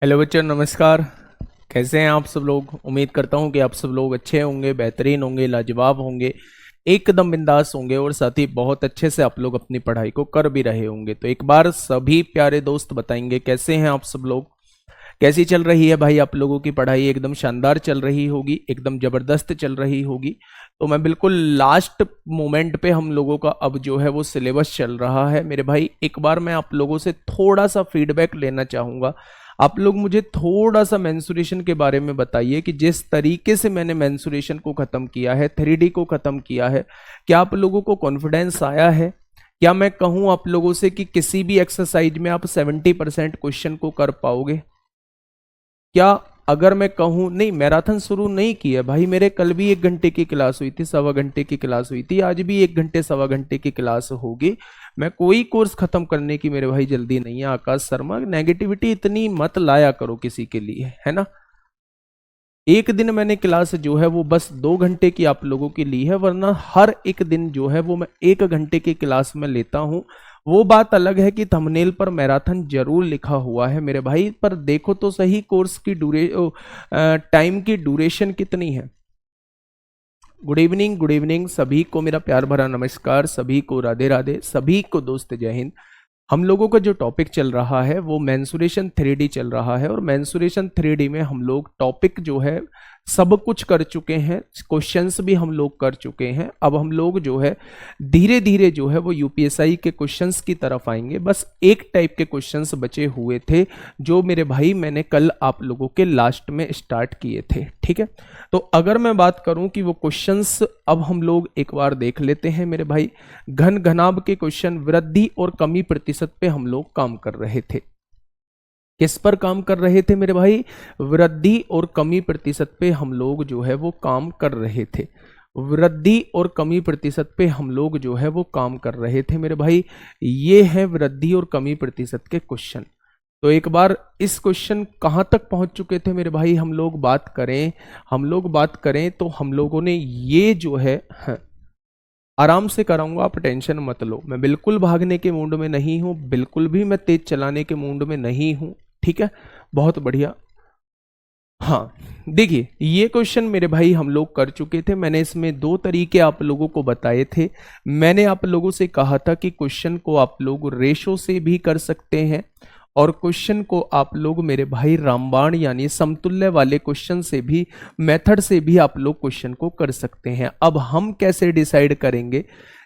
Hello बच्चों, नमस्कार। कैसे हैं आप सब लोग? उम्मीद करता हूं कि आप सब लोग अच्छे होंगे, बेहतरीन होंगे, लाजवाब होंगे, एकदम बिंदास होंगे और साथ ही बहुत अच्छे से आप लोग अपनी पढ़ाई को कर भी रहे होंगे। तो एक बार सभी प्यारे दोस्त बताएंगे कैसे हैं आप सब लोग, कैसी चल रही है भाई आप लोगों की पढ़ाई? एकदम शानदार चल रही होगी, एकदम जबरदस्त चल रही होगी। तो मैं बिल्कुल लास्ट मोमेंट पे हम लोगों का अब जो है वो सिलेबस चल रहा है मेरे भाई। एक बार मैं आप लोगों से थोड़ा सा फीडबैक लेना चाहूंगा। आप लोग मुझे थोड़ा सा मेंसुरेशन के बारे में बताइए कि जिस तरीके से मैंने मेंसुरेशन को खत्म किया है, 3D को खत्म किया है, क्या आप लोगों को कॉन्फिडेंस आया है? क्या मैं कहूं आप लोगों से कि किसी भी एक्सरसाइज में आप 70% क्वेश्चन को कर पाओगे? क्या अगर मैं कहूं नहीं, मैराथन शुरू नहीं की है भाई, मेरे कल भी 1 घंटे की क्लास हुई थी, 1.25 घंटे की क्लास हुई थी, आज भी 1 घंटे 1.25 घंटे की क्लास होगी। मैं कोई कोर्स खत्म करने की मेरे भाई जल्दी नहीं है। आकाश शर्मा, नेगेटिविटी इतनी मत लाया करो किसी के लिए, है ना। एक दिन मैंने क्लास जो है वो बस 2 घंटे की आप लोगों की ली है, वरना हर एक दिन जो है वो मैं 1 घंटे की क्लास में लेता हूं। वो बात अलग है कि थंबनेल पर मैराथन जरूर लिखा हुआ है मेरे भाई, पर देखो तो सही कोर्स की टाइम की ड्यूरेशन कितनी है। गुड इवनिंग, गुड इवनिंग सभी को, मेरा प्यार भरा नमस्कार, सभी को राधे राधे, सभी को दोस्त जय हिंद। हम लोगों का जो टॉपिक चल रहा है वो मेंसुरेशन 3D चल रहा है, और मेंसुरेशन 3D में हम लोग टॉपिक जो है सब कुछ कर चुके हैं, क्वेश्चंस भी हम लोग कर चुके हैं। अब हम लोग जो है धीरे धीरे जो है वो यूपीएसआई के क्वेश्चंस की तरफ आएंगे। बस एक टाइप के क्वेश्चंस बचे हुए थे जो मेरे भाई मैंने कल आप लोगों के लास्ट में स्टार्ट किए थे, ठीक है। तो अगर मैं बात करूं कि वो क्वेश्चंस अब हम लोग एक बार देख लेते हैं मेरे भाई। घन घनाभ के क्वेश्चन, वृद्धि और कमी प्रतिशत पे हम लोग काम कर रहे थे। किस पर काम कर रहे थे मेरे भाई? वृद्धि और कमी प्रतिशत पे हम लोग जो है वो काम कर रहे थे। वृद्धि और कमी प्रतिशत पे हम लोग जो है वो काम कर रहे थे मेरे भाई। ये है वृद्धि और कमी प्रतिशत के क्वेश्चन। तो एक बार इस क्वेश्चन कहां तक पहुंच चुके थे मेरे भाई? हम लोग बात करें तो हम लोगों ने ये जो है, आराम से कराऊंगा, आप टेंशन मत लो। मैं बिल्कुल भागने के मूड में नहीं हूं, बिल्कुल भी मैं तेज चलाने के मूड में नहीं हूं, ठीक है। बहुत बढ़िया। हाँ, देखिए ये क्वेश्चन मेरे भाई हम लोग कर चुके थे। मैंने इसमें 2 तरीके आप लोगों को बताए थे। मैंने आप लोगों से कहा था कि क्वेश्चन को आप लोग रेशो से भी कर सकते हैं, और क्वेश्चन को आप लोग मेरे भाई रामबाण यानी समतुल्य वाले क्वेश्चन से भी, मेथड से भी आप लोग क्वेश्चन को कर सकते हैं। अब हम कैसे डिसाइड करेंगे?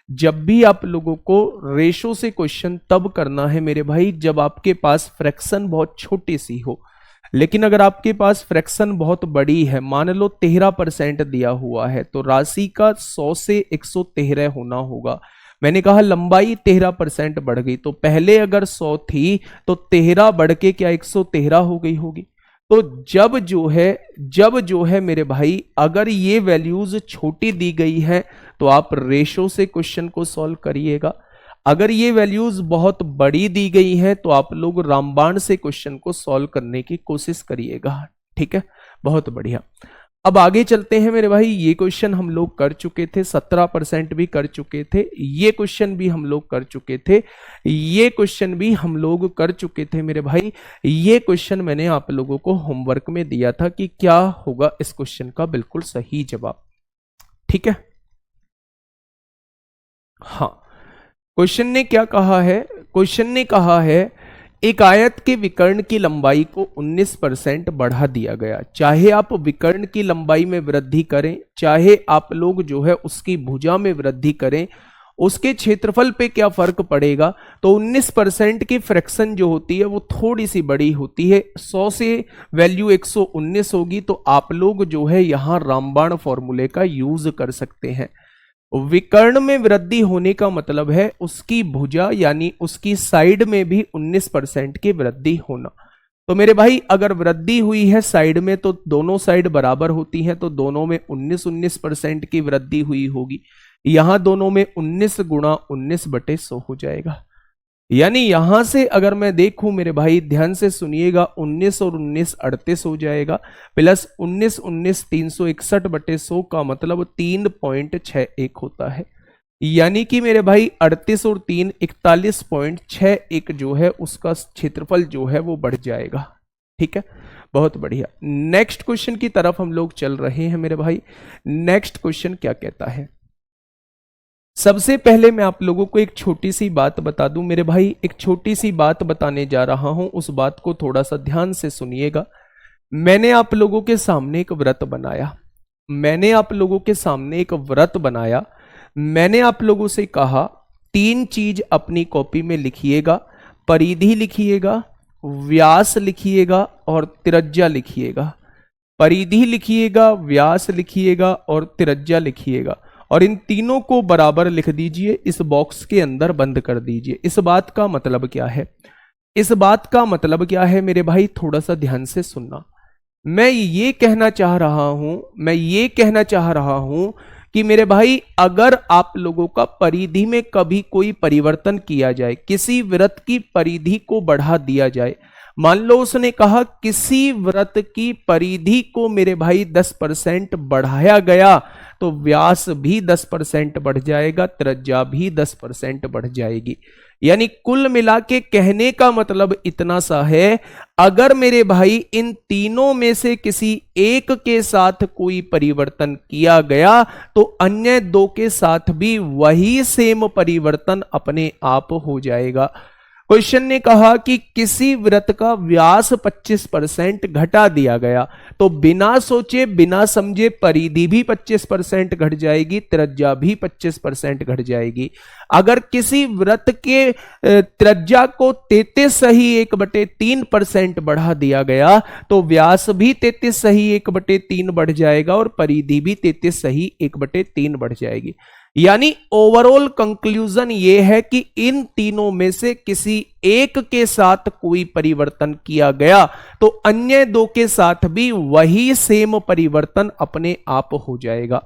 जब भी आप लोगों को रेशो से क्वेश्चन तब करना है मेरे भाई जब आपके पास फ्रैक्शन बहुत छोटी सी हो। लेकिन अगर आपके पास फ्रैक्शन बहुत बड़ी है, मान लो 13% दिया हुआ है, तो राशि का 100 से 113 होना होगा। मैंने कहा लंबाई 13% बढ़ गई, तो पहले अगर 100 थी तो 13 बढ़ के क्या 113 हो गई होगी। तो जब जो है मेरे भाई, अगर ये वैल्यूज छोटी दी गई है तो आप रेशो से क्वेश्चन को सॉल्व करिएगा। अगर ये वैल्यूज बहुत बड़ी दी गई है तो आप लोग रामबाण से क्वेश्चन को सॉल्व करने की कोशिश करिएगा, ठीक है। बहुत बढ़िया। अब आगे चलते हैं मेरे भाई। ये क्वेश्चन हम लोग कर चुके थे, 17% भी कर चुके थे। ये क्वेश्चन भी हम लोग कर चुके थे। ये क्वेश्चन भी हम लोग कर चुके थे मेरे भाई। ये क्वेश्चन मैंने आप लोगों को होमवर्क में दिया था कि क्या होगा इस क्वेश्चन का बिल्कुल सही जवाब, ठीक है। हाँ, क्वेश्चन ने क्या कहा है? क्वेश्चन ने कहा है एक आयत के विकर्ण की लंबाई को 19% बढ़ा दिया गया। चाहे आप विकर्ण की लंबाई में वृद्धि करें, चाहे आप लोग जो है उसकी भुजा में वृद्धि करें, उसके क्षेत्रफल पे क्या फर्क पड़ेगा? तो 19% की फ्रैक्शन जो होती है वो थोड़ी सी बड़ी होती है। 100 से वैल्यू 119 होगी, तो आप लोग जो है यहां रामबाण फॉर्मूले का यूज कर सकते हैं। विकर्ण में वृद्धि होने का मतलब है उसकी भुजा यानी उसकी साइड में भी 19% की वृद्धि होना। तो मेरे भाई अगर वृद्धि हुई है साइड में तो दोनों साइड बराबर होती हैं, तो दोनों में 19% की वृद्धि हुई होगी। यहां दोनों में 19 गुणा 19/100 हो जाएगा। यानी यहां से अगर मैं देखूं मेरे भाई, ध्यान से सुनिएगा, 19 और 19 38 हो जाएगा, प्लस 19 19 361/100 का मतलब 3.61 होता है। यानी कि मेरे भाई 38 और 3 41.61 जो है उसका क्षेत्रफल जो है वो बढ़ जाएगा, ठीक है, बहुत बढ़िया। नेक्स्ट क्वेश्चन की तरफ हम लोग चल रहे हैं मेरे भाई। नेक्स्ट क्वेश्चन क्या कहता है? सबसे पहले मैं आप लोगों को एक छोटी सी बात बता दूं मेरे भाई, एक छोटी सी बात बताने जा रहा हूं, उस बात को थोड़ा सा ध्यान से सुनिएगा। मैंने आप लोगों के सामने एक व्रत बनाया, मैंने आप लोगों के सामने एक व्रत बनाया। मैंने आप लोगों से कहा 3 चीज अपनी कॉपी में लिखिएगा, परिधि लिखिएगा, व्यास लिखिएगा और त्रिज्या लिखिएगा। परिधि लिखिएगा, व्यास लिखिएगा और त्रिज्या लिखिएगा, और इन तीनों को बराबर लिख दीजिए, इस बॉक्स के अंदर बंद कर दीजिए। इस बात का मतलब क्या है? इस बात का मतलब क्या है मेरे भाई, थोड़ा सा ध्यान से सुनना। मैं ये कहना चाह रहा हूं कि मेरे भाई, अगर आप लोगों का परिधि में कभी कोई परिवर्तन किया जाए, किसी व्रत की परिधि को बढ़ा दिया जाए, मान लो उसने कहा किसी व्रत की परिधि को मेरे भाई 10% बढ़ाया गया, तो व्यास भी 10% बढ़ जाएगा, त्रिज्या भी 10% बढ़ जाएगी। यानी कुल मिला के कहने का मतलब इतना सा है, अगर मेरे भाई इन तीनों में से किसी एक के साथ कोई परिवर्तन किया गया, तो अन्य 2 के साथ भी वही सेम परिवर्तन अपने आप हो जाएगा। क्वेश्चन ने कहा कि किसी व्रत का व्यास 25% घटा दिया गया, तो बिना सोचे बिना समझे परिधि भी 25% घट जाएगी, त्रिज्या भी 25% घट जाएगी। अगर किसी व्रत के त्रिज्या को 33.1/3% बढ़ा दिया गया, तो व्यास भी 33.1/3 बढ़ जाएगा और परिधि भी 33.1/3 बढ़ जाएगी। यानी ओवरऑल कंक्लूजन ये है कि इन तीनों में से किसी एक के साथ कोई परिवर्तन किया गया, तो अन्य 2 के साथ भी वही सेम परिवर्तन अपने आप हो जाएगा।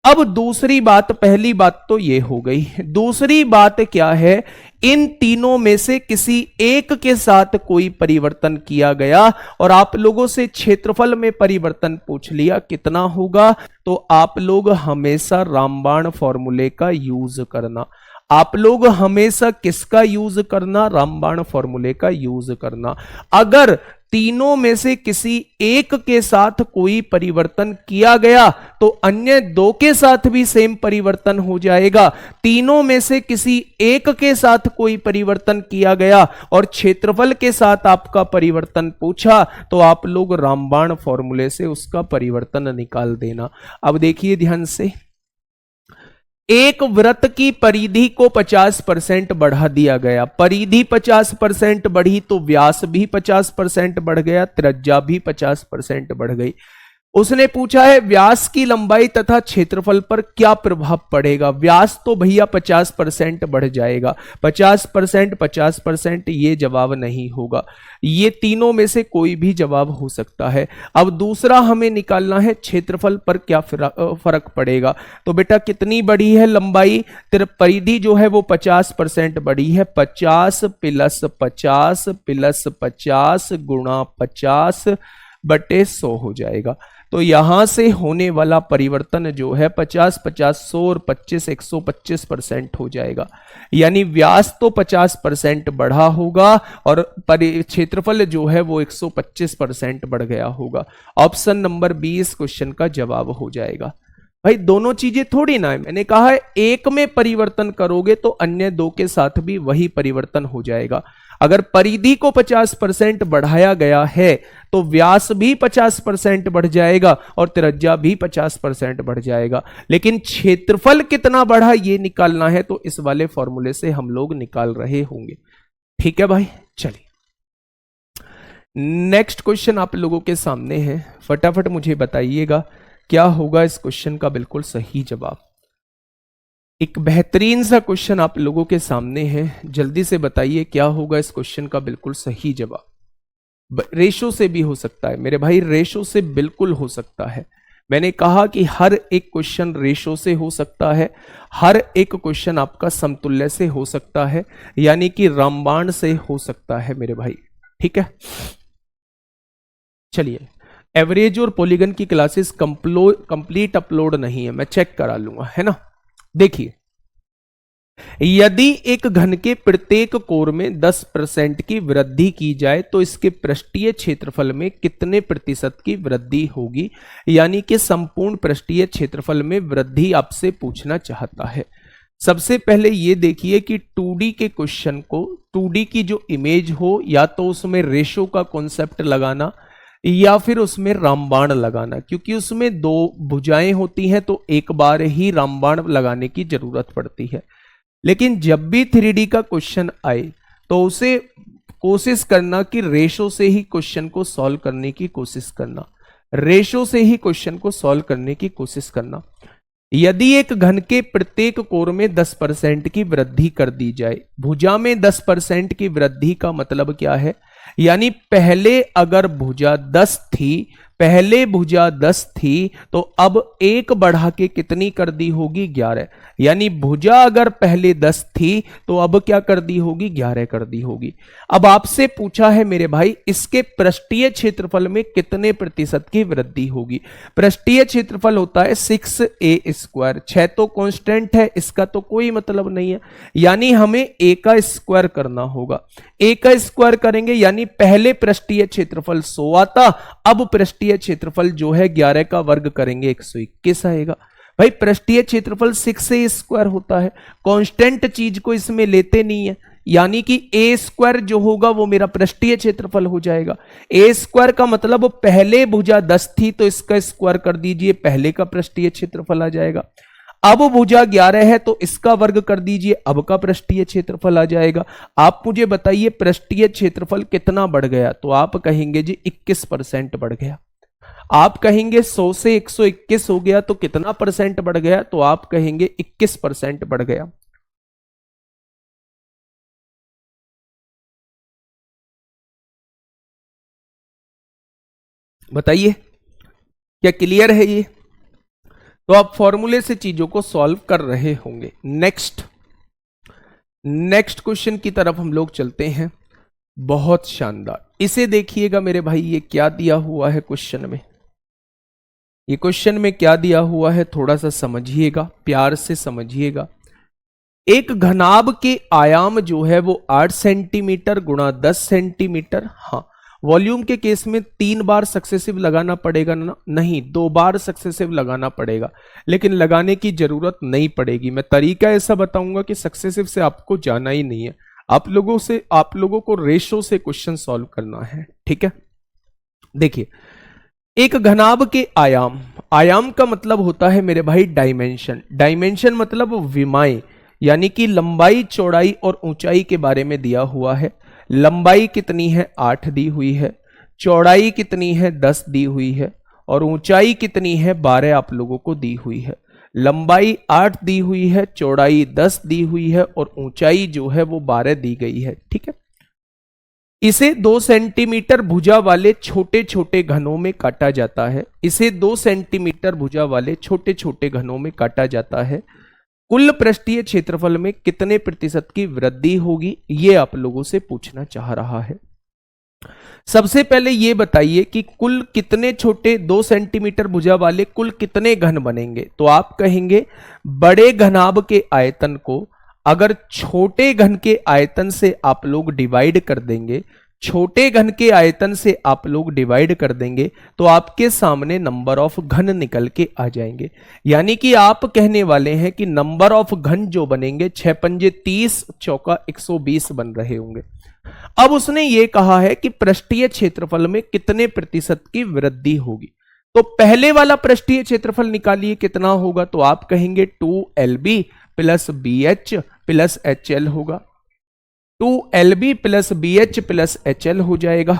अब दूसरी बात, पहली बात तो ये हो गई, दूसरी बात क्या है? इन तीनों में से किसी एक के साथ कोई परिवर्तन किया गया और आप लोगों से क्षेत्रफल में परिवर्तन पूछ लिया कितना होगा, तो आप लोग हमेशा रामबाण फॉर्मूले का यूज करना। आप लोग हमेशा किसका यूज करना? रामबाण फॉर्मूले का यूज करना। अगर तीनों में से किसी एक के साथ कोई परिवर्तन किया गया, तो अन्य 2 के साथ भी सेम परिवर्तन हो जाएगा। तीनों में से किसी एक के साथ कोई परिवर्तन किया गया और क्षेत्रफल के साथ आपका परिवर्तन पूछा, तो आप लोग रामबाण फॉर्मूले से उसका परिवर्तन निकाल देना। अब देखिए ध्यान से, एक व्रत की परिधि को 50% बढ़ा दिया गया, परिधि 50% बढ़ी तो व्यास भी 50% बढ़ गया, त्रिज्या भी 50% बढ़ गई। उसने पूछा है व्यास की लंबाई तथा क्षेत्रफल पर क्या प्रभाव पड़ेगा? व्यास तो भैया 50% बढ़ जाएगा, 50% 50%, ये जवाब नहीं होगा। ये तीनों में से कोई भी जवाब हो सकता है। अब दूसरा हमें निकालना है क्षेत्रफल पर क्या फर्क पड़ेगा। तो बेटा कितनी बढ़ी है लंबाई? तेरा परिधि जो है वो 50% बढ़ी है, 50 + 50 + 50 गुणा 50/100 हो जाएगा। तो यहां से होने वाला परिवर्तन जो है 50 50 100 और 25 125% हो जाएगा। यानी व्यास तो 50% बढ़ा होगा और क्षेत्रफल जो है वो 125% बढ़ गया होगा। ऑप्शन नंबर 20 क्वेश्चन का जवाब हो जाएगा। भाई दोनों चीजें थोड़ी ना है, मैंने कहा है एक में परिवर्तन करोगे तो अन्य 2 के साथ भी वही परिवर्तन हो जाएगा। अगर परिधि को 50% बढ़ाया गया है, तो व्यास भी 50% बढ़ जाएगा और त्रिज्या भी 50% बढ़ जाएगा। लेकिन क्षेत्रफल कितना बढ़ा ये निकालना है, तो इस वाले फॉर्मूले से हम लोग निकाल रहे होंगे। ठीक है भाई, चलिए नेक्स्ट क्वेश्चन आप लोगों के सामने है। फटाफट मुझे बताइएगा क्या होगा इस क्वेश्चन का बिल्कुल सही जवाब। एक बेहतरीन सा क्वेश्चन आप लोगों के सामने है, जल्दी से बताइए क्या होगा इस क्वेश्चन का बिल्कुल सही जवाब। रेशो से भी हो सकता है मेरे भाई, रेशो से बिल्कुल हो सकता है। मैंने कहा कि हर एक क्वेश्चन रेशो से हो सकता है, हर एक क्वेश्चन आपका समतुल्य से हो सकता है, यानी कि रामबाण से हो सकता है मेरे भाई। ठीक है, चलिए एवरेज और पॉलीगन की क्लासेस कंप्लीट अपलोड नहीं है, मैं चेक करा लूंगा, है ना। देखिए यदि एक घन के प्रत्येक कोर में 10% की वृद्धि की जाए तो इसके पृष्ठीय क्षेत्रफल में कितने प्रतिशत की वृद्धि होगी, यानी कि संपूर्ण पृष्ठीय क्षेत्रफल में वृद्धि आपसे पूछना चाहता है। सबसे पहले ये देखिए कि 2D के क्वेश्चन को, 2D की जो इमेज हो, या तो उसमें रेशो का कॉन्सेप्ट लगाना या फिर उसमें रामबाण लगाना, क्योंकि उसमें दो भुजाएं होती हैं तो एक बार ही रामबाण लगाने की जरूरत पड़ती है। लेकिन जब भी 3D का क्वेश्चन आए तो उसे कोशिश करना कि रेशो से ही क्वेश्चन को सॉल्व करने की कोशिश करना, रेशो से ही क्वेश्चन को सॉल्व करने की कोशिश करना। यदि एक घन के प्रत्येक कोर में 10% की वृद्धि कर दी जाए, भुजा में 10% की वृद्धि का मतलब क्या है, यानी पहले अगर भुजा 10 थी, पहले भुजा 10 थी तो अब एक बढ़ा के कितनी कर दी होगी, 11। यानी भुजा अगर पहले 10 थी तो अब क्या कर दी होगी, 11 कर दी होगी। अब आपसे पूछा है मेरे भाई इसके पृष्ठीय क्षेत्रफल में कितने प्रतिशत की वृद्धि होगी। पृष्ठीय क्षेत्रफल होता है 6a², 6 तो कांस्टेंट है, इसका तो कोई मतलब नहीं है, यानी हमें a का स्क्वायर करना होगा। a का स्क्वायर करेंगे यानी पहले पृष्ठीय क्षेत्रफल 100 आता, अब पृष्ठीय क्षेत्रफल जो है 11 का वर्ग करेंगे 121 आएगा। भाई पृष्ठीय क्षेत्रफल 6a² होता है, कांस्टेंट चीज को इसमें लेते नहीं है, यानी कि a² जो होगा वो मेरा पृष्ठीय क्षेत्रफल हो जाएगा। a² का मतलब पहले भुजा 10 थी तो इसका स्क्वायर कर दीजिए, पहले का पृष्ठीय क्षेत्रफल आ जाएगा। अब भुजा 11 है तो इसका वर्ग कर दीजिए, अब का पृष्ठीय क्षेत्रफल आ जाएगा। आप मुझे बताइए पृष्ठीय क्षेत्रफल कितना बढ़ गया, तो आप कहेंगे जी 21% बढ़ गया। आप कहेंगे 100 से 121 हो गया तो कितना परसेंट बढ़ गया, तो आप कहेंगे 21% बढ़ गया। बताइए क्या क्लियर है ये? तो आप फॉर्मूले से चीजों को सॉल्व कर रहे होंगे। नेक्स्ट नेक्स्ट क्वेश्चन की तरफ हम लोग चलते हैं। बहुत शानदार, इसे देखिएगा मेरे भाई, ये क्या दिया हुआ है क्वेश्चन में, ये क्वेश्चन में क्या दिया हुआ है थोड़ा सा समझिएगा, प्यार से समझिएगा। एक घनाभ के आयाम जो है वो 8 सेंटीमीटर गुणा 10 सेंटीमीटर, हाँ वॉल्यूम के केस में 3 बार सक्सेसिव लगाना पड़ेगा ना, नहीं 2 बार सक्सेसिव लगाना पड़ेगा, लेकिन लगाने की जरूरत नहीं पड़ेगी। मैं तरीका ऐसा बताऊंगा कि सक्सेसिव से आपको जाना ही नहीं है, आप लोगों को रेशो से क्वेश्चन सॉल्व करना है, ठीक है। देखिए एक घनाभ के आयाम, आयाम का मतलब होता है मेरे भाई डायमेंशन, डायमेंशन मतलब विमाएं, यानी कि लंबाई चौड़ाई और ऊंचाई के बारे में दिया हुआ है। लंबाई कितनी है 8 दी हुई है, चौड़ाई कितनी है 10 दी हुई है, और ऊंचाई कितनी है 12 आप लोगों को दी हुई है। लंबाई 8 दी हुई है, चौड़ाई 10 दी हुई है, और ऊंचाई जो है वो 12 दी गई है, ठीक है। इसे 2 सेंटीमीटर भुजा वाले छोटे छोटे घनों में काटा जाता है, इसे 2 सेंटीमीटर भुजा वाले छोटे छोटे घनों में काटा जाता है। कुल पृष्ठीय क्षेत्रफल में कितने प्रतिशत की वृद्धि होगी, ये आप लोगों से पूछना चाह रहा है। सबसे पहले ये बताइए कि कुल कितने छोटे 2 सेंटीमीटर भुजा वाले कुल कितने घन बनेंगे, तो आप कहेंगे बड़े घनाभ के आयतन को अगर छोटे घन के आयतन से आप लोग डिवाइड कर देंगे, छोटे घन के आयतन से आप लोग डिवाइड कर देंगे तो आपके सामने नंबर ऑफ घन निकल के आ जाएंगे। यानी कि आप कहने वाले हैं कि नंबर ऑफ घन जो बनेंगे 6 पंजे 30 चौका 120 बन रहे होंगे। अब उसने ये कहा है कि पृष्ठीय क्षेत्रफल में कितने प्रतिशत की वृद्धि होगी, तो पहले वाला पृष्ठीय क्षेत्रफल निकालिए कितना होगा, तो आप कहेंगे 2LB plus BH plus HL होगा। 2LB plus BH plus HL हो जाएगा।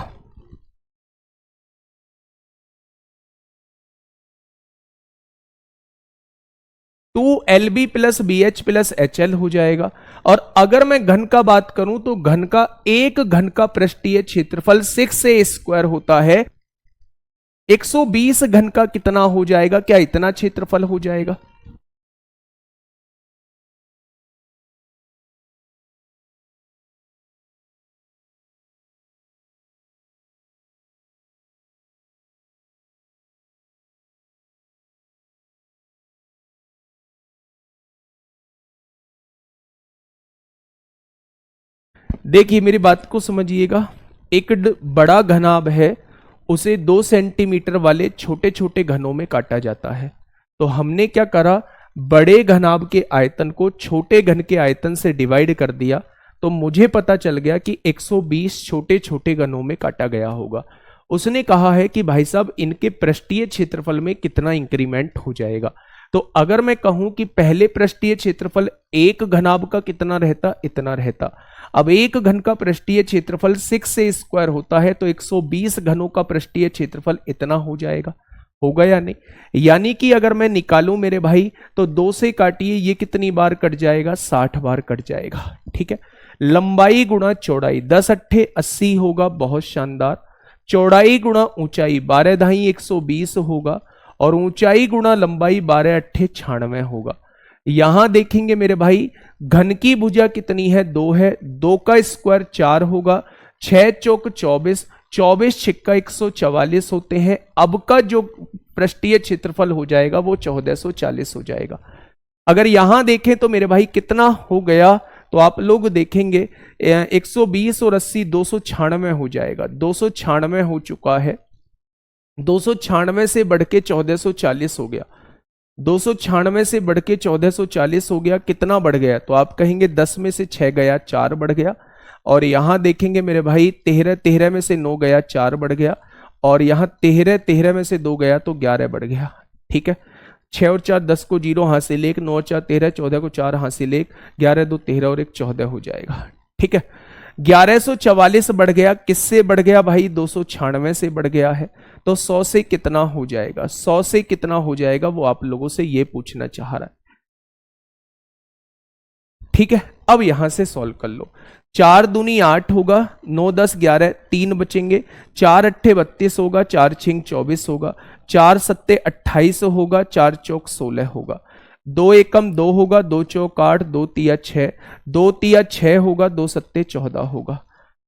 2LB plus BH plus HL हो जाएगा। और अगर मैं घन का बात करूं तो घन का, एक घन का पृष्ठीय क्षेत्रफल 6a² होता है, 120 घन का कितना हो जाएगा, क्या इतना क्षेत्रफल हो जाएगा? देखिए मेरी बात को समझिएगा, एक बड़ा घनाभ है, उसे 2 सेंटीमीटर वाले छोटे छोटे घनों में काटा जाता है। तो हमने क्या करा, बड़े घनाभ के आयतन को छोटे घन के आयतन से डिवाइड कर दिया, तो मुझे पता चल गया कि 120 छोटे छोटे घनों में काटा गया होगा। उसने कहा है कि भाई साहब इनके पृष्ठीय क्षेत्रफल में कितना इंक्रीमेंट हो जाएगा। तो अगर मैं कहूं कि पहले पृष्ठीय क्षेत्रफल एक घनाभ का कितना रहता, इतना रहता। अब एक घन का पृष्ठीय क्षेत्रफल 6 से स्क्वायर होता है, तो 120 घनों का पृष्ठीय क्षेत्रफल इतना हो जाएगा। होगा या नहीं? यानी कि अगर मैं निकालूं मेरे भाई, तो 2 से काटिए, ये कितनी बार कट जाएगा, 60 बार कट जाएगा। ठीक है, लंबाई गुणा चौड़ाई, 10 अट्ठे 80 होगा, बहुत शानदार। चौड़ाई गुणा ऊंचाई, 12 दाई 120 होगा, और ऊंचाई गुणा लंबाई 12 अट्ठे 96 होगा। यहां देखेंगे मेरे भाई, घन की भुजा कितनी है, 2 है, 2 का स्क्वायर 4 होगा, 6 चौक 24, 24 छिक्का 144 होते हैं। अब का जो पृष्ठीय क्षेत्रफल हो जाएगा वो 1440 हो जाएगा। अगर यहां देखें तो मेरे भाई कितना हो गया, तो आप लोग देखेंगे 120 और 80 296 हो जाएगा। 296 हो चुका है, 296 से बढ़ के 1440 हो गया। 296 से बढ़ के 1440 हो गया। कितना बढ़ गया, तो आप कहेंगे 10 में से 6 गया, 4 बढ़ गया। और यहां देखेंगे मेरे भाई 13 में से 9 गया, 4 बढ़ गया। और यहां 13 में से 2 गया तो 11 बढ़ गया। ठीक है, 6 और 4 10 को 0 हासिल 1, 9 और 4 13, 14 को 4 हासिल 1, 11 2 13 और 1 14 हो जाएगा। ठीक है, 1144 बढ़ गया। किससे बढ़ गया भाई, 296 से बढ़ गया है। तो 100 से कितना हो जाएगा, 100 से कितना हो जाएगा वो आप लोगों से ये पूछना चाह रहा है। ठीक है, अब यहां से सॉल्व कर लो। 4 दूनी 8 होगा, 9 10 11, 3 बचेंगे, 4 अट्ठे 32 होगा, 4 छिंग 24 होगा, 4 सत्ते 28 होगा, 4 चौक 16 होगा, 2 एकम 2 होगा, 2 चौक 8, 2 तिया 6, 2 तिया 6 होगा, 2 सत्ते 14 होगा।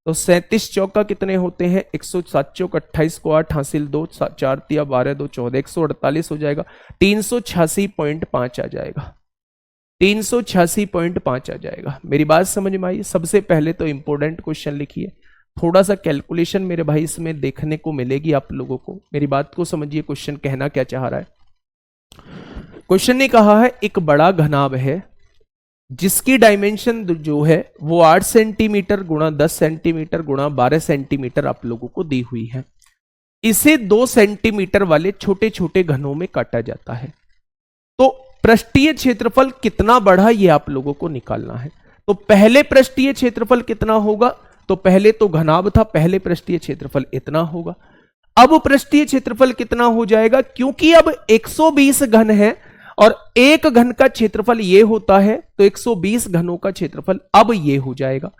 तो 37 चौका कितने होते हैं, 107 चौक 28 को 8 हासिल 2, 4 तिया 12, 2 14, 148 हो जाएगा। 386.5 आ जाएगा, 386.5 आ जाएगा। मेरी बात समझ में आई? सबसे पहले तो इंपॉर्टेंट क्वेश्चन लिखिए, थोड़ा सा कैलकुलेशन मेरे भाई इसमें देखने को मिलेगी आप लोगों को। मेरी बात को समझिए, क्वेश्चन कहना क्या चाह रहा है। क्वेश्चन ने कहा है एक बड़ा घनाभ है जिसकी डायमेंशन जो है वो 8 सेंटीमीटर गुणा 10 सेंटीमीटर गुणा 12 सेंटीमीटर आप लोगों को दी हुई है। इसे 2 सेंटीमीटर वाले छोटे छोटे घनों में काटा जाता है। तो पृष्ठीय क्षेत्रफल कितना बढ़ा ये आप लोगों को निकालना है। तो पहले पृष्ठीय क्षेत्रफल कितना होगा, तो पहले तो घनाभ था, पहले पृष्ठीय क्षेत्रफल इतना होगा। अब पृष्ठीय क्षेत्रफल कितना हो जाएगा, क्योंकि अब 120 घन है और एक घन का क्षेत्रफल ये होता है, तो 120 घनों का क्षेत्रफल अब ये हो जाएगा।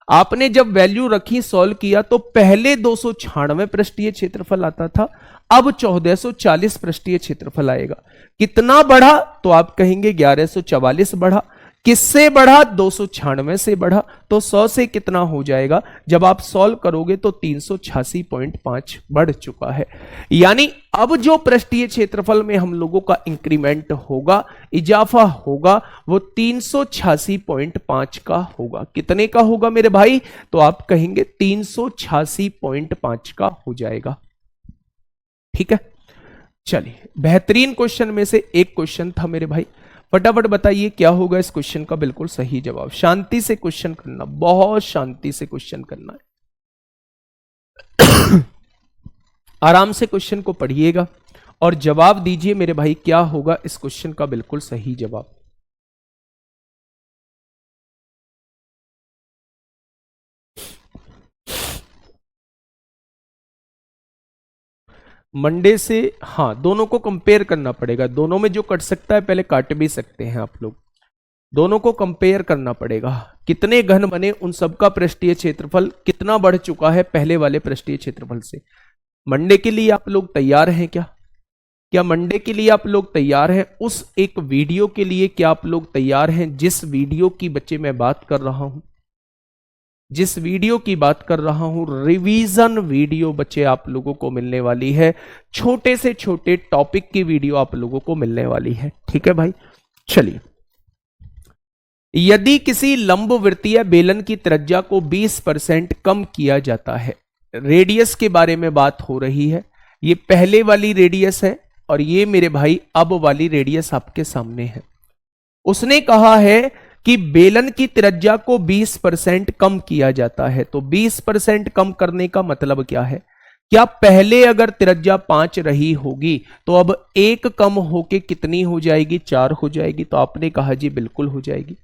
आपने जब वैल्यू रखी, सॉल्व किया, तो पहले 296 पृष्ठीय क्षेत्रफल आता था, अब 1440 पृष्ठीय क्षेत्रफल आएगा। कितना बढ़ा, तो आप कहेंगे 1144 बढ़ा। किससे बढ़ा, 296 से बढ़ा। तो 100 से कितना हो जाएगा, जब आप सॉल्व करोगे तो 386.5 बढ़ चुका है। यानी अब जो पृष्ठीय क्षेत्रफल में हम लोगों का इंक्रीमेंट होगा, इजाफा होगा, वो 386.5 का होगा। कितने का होगा मेरे भाई, तो आप कहेंगे 386.5 का हो जाएगा। ठीक है, चलिए बेहतरीन क्वेश्चन में से एक क्वेश्चन था मेरे भाई। फटाफट बताइए क्या होगा इस क्वेश्चन का बिल्कुल सही जवाब। शांति से क्वेश्चन करना, बहुत शांति से क्वेश्चन करना है। आराम से क्वेश्चन को पढ़िएगा और जवाब दीजिए मेरे भाई, क्या होगा इस क्वेश्चन का बिल्कुल सही जवाब। मंडे से, हाँ, दोनों को कंपेयर करना पड़ेगा। दोनों में जो कट सकता है पहले काट भी सकते हैं आप लोग। दोनों को कंपेयर करना पड़ेगा, कितने घन बने, उन सबका पृष्ठीय क्षेत्रफल कितना बढ़ चुका है पहले वाले पृष्ठीय क्षेत्रफल से। मंडे के लिए आप लोग तैयार हैं क्या? क्या मंडे के लिए आप लोग तैयार हैं? उस एक वीडियो के लिए क्या आप लोग तैयार हैं जिस वीडियो की बच्चे मैं बात कर रहा हूं, जिस वीडियो की बात कर रहा हूं, रिवीजन वीडियो बच्चे आप लोगों को मिलने वाली है। छोटे से छोटे टॉपिक की वीडियो आप लोगों को मिलने वाली है। ठीक है भाई, चलिए यदि किसी लंबवृत्तीय बेलन की त्रिज्या को 20% कम किया जाता है, रेडियस के बारे में बात हो रही है। ये पहले वाली रेडियस है और ये मेरे भाई अब वाली रेडियस आपके सामने है। उसने कहा है कि बेलन की त्रिज्या को 20% कम किया जाता है। तो 20% कम करने का मतलब क्या है? क्या पहले अगर त्रिज्या 5 रही होगी तो अब 1 कम होके कितनी हो जाएगी? 4 हो जाएगी। तो आपने कहा जी बिल्कुल हो जाएगी।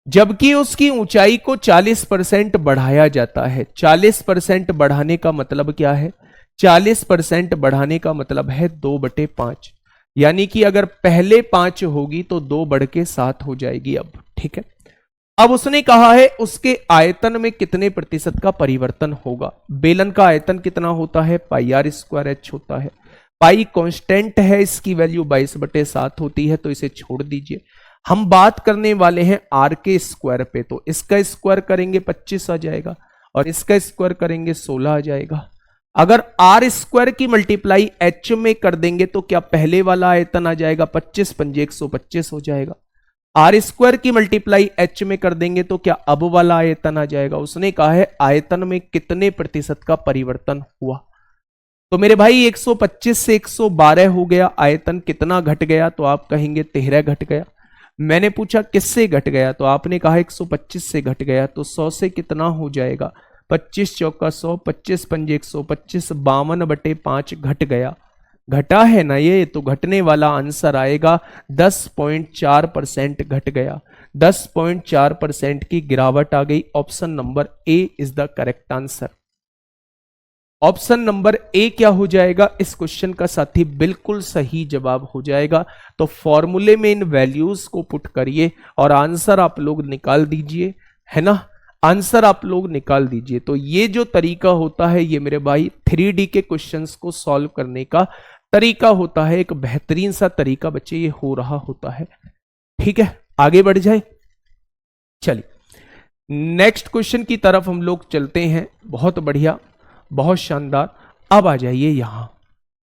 जबकि उसकी ऊंचाई को 40% बढ़ाया जाता है। 40% बढ़ाने का मतलब क्या है? 40% बढ़ाने का मतलब है 2/5, यानी कि अगर पहले 5 होगी तो 2 बढ़ के 7 हो जाएगी अब। ठीक है। अब उसने कहा है उसके आयतन में कितने प्रतिशत का परिवर्तन होगा। बेलन का आयतन कितना होता है? πr²h होता है। पाई कांस्टेंट है, इसकी वैल्यू 22/7 होती है, तो इसे छोड़ दीजिए। हम बात करने वाले हैं आर के स्क्वायर पे। तो इसका स्क्वायर करेंगे 25 आ जाएगा और इसका स्क्वायर करेंगे 16 आ जाएगा। अगर आर स्क्वायर की मल्टीप्लाई एच में कर देंगे तो क्या पहले वाला आयतन आ जाएगा? 25 पंजे 125 हो जाएगा। आर स्क्वायर की मल्टीप्लाई एच में कर देंगे तो क्या अब वाला आयतन आ जाएगा? उसने कहा है आयतन में कितने प्रतिशत का परिवर्तन हुआ। तो मेरे भाई 125 से 112 हो गया। आयतन कितना घट गया? तो आप कहेंगे 13 घट गया। मैंने पूछा किससे घट गया? तो आपने कहा 125 से घट गया। तो 100 से कितना हो जाएगा? 25 चौका 100, 25 पंजे 125, 52/5 घट गया। घटा है ना ये? तो घटने वाला आंसर आएगा 10.4% घट गया। 10.4% की गिरावट आ गई। Option number A is the correct answer. Option number A क्या हो जाएगा इस क्वेश्चन का साथी? बिल्कुल सही जवाब हो जाएगा। तो फॉर्मूले में इन वैल्यूज को पुट करिए और आंसर आप लोग निकाल दीजिए, है ना? आंसर आप लोग निकाल दीजिए। तो ये जो तरीका होता है ये मेरे भाई 3D के क्वेश्चंस को सॉल्व करने का तरीका होता है। एक बेहतरीन सा तरीका बच्चे ये हो रहा होता है। ठीक है, आगे बढ़ जाए। चलिए नेक्स्ट क्वेश्चन की तरफ हम लोग चलते हैं। बहुत बढ़िया, बहुत शानदार। अब आ जाइए यहां।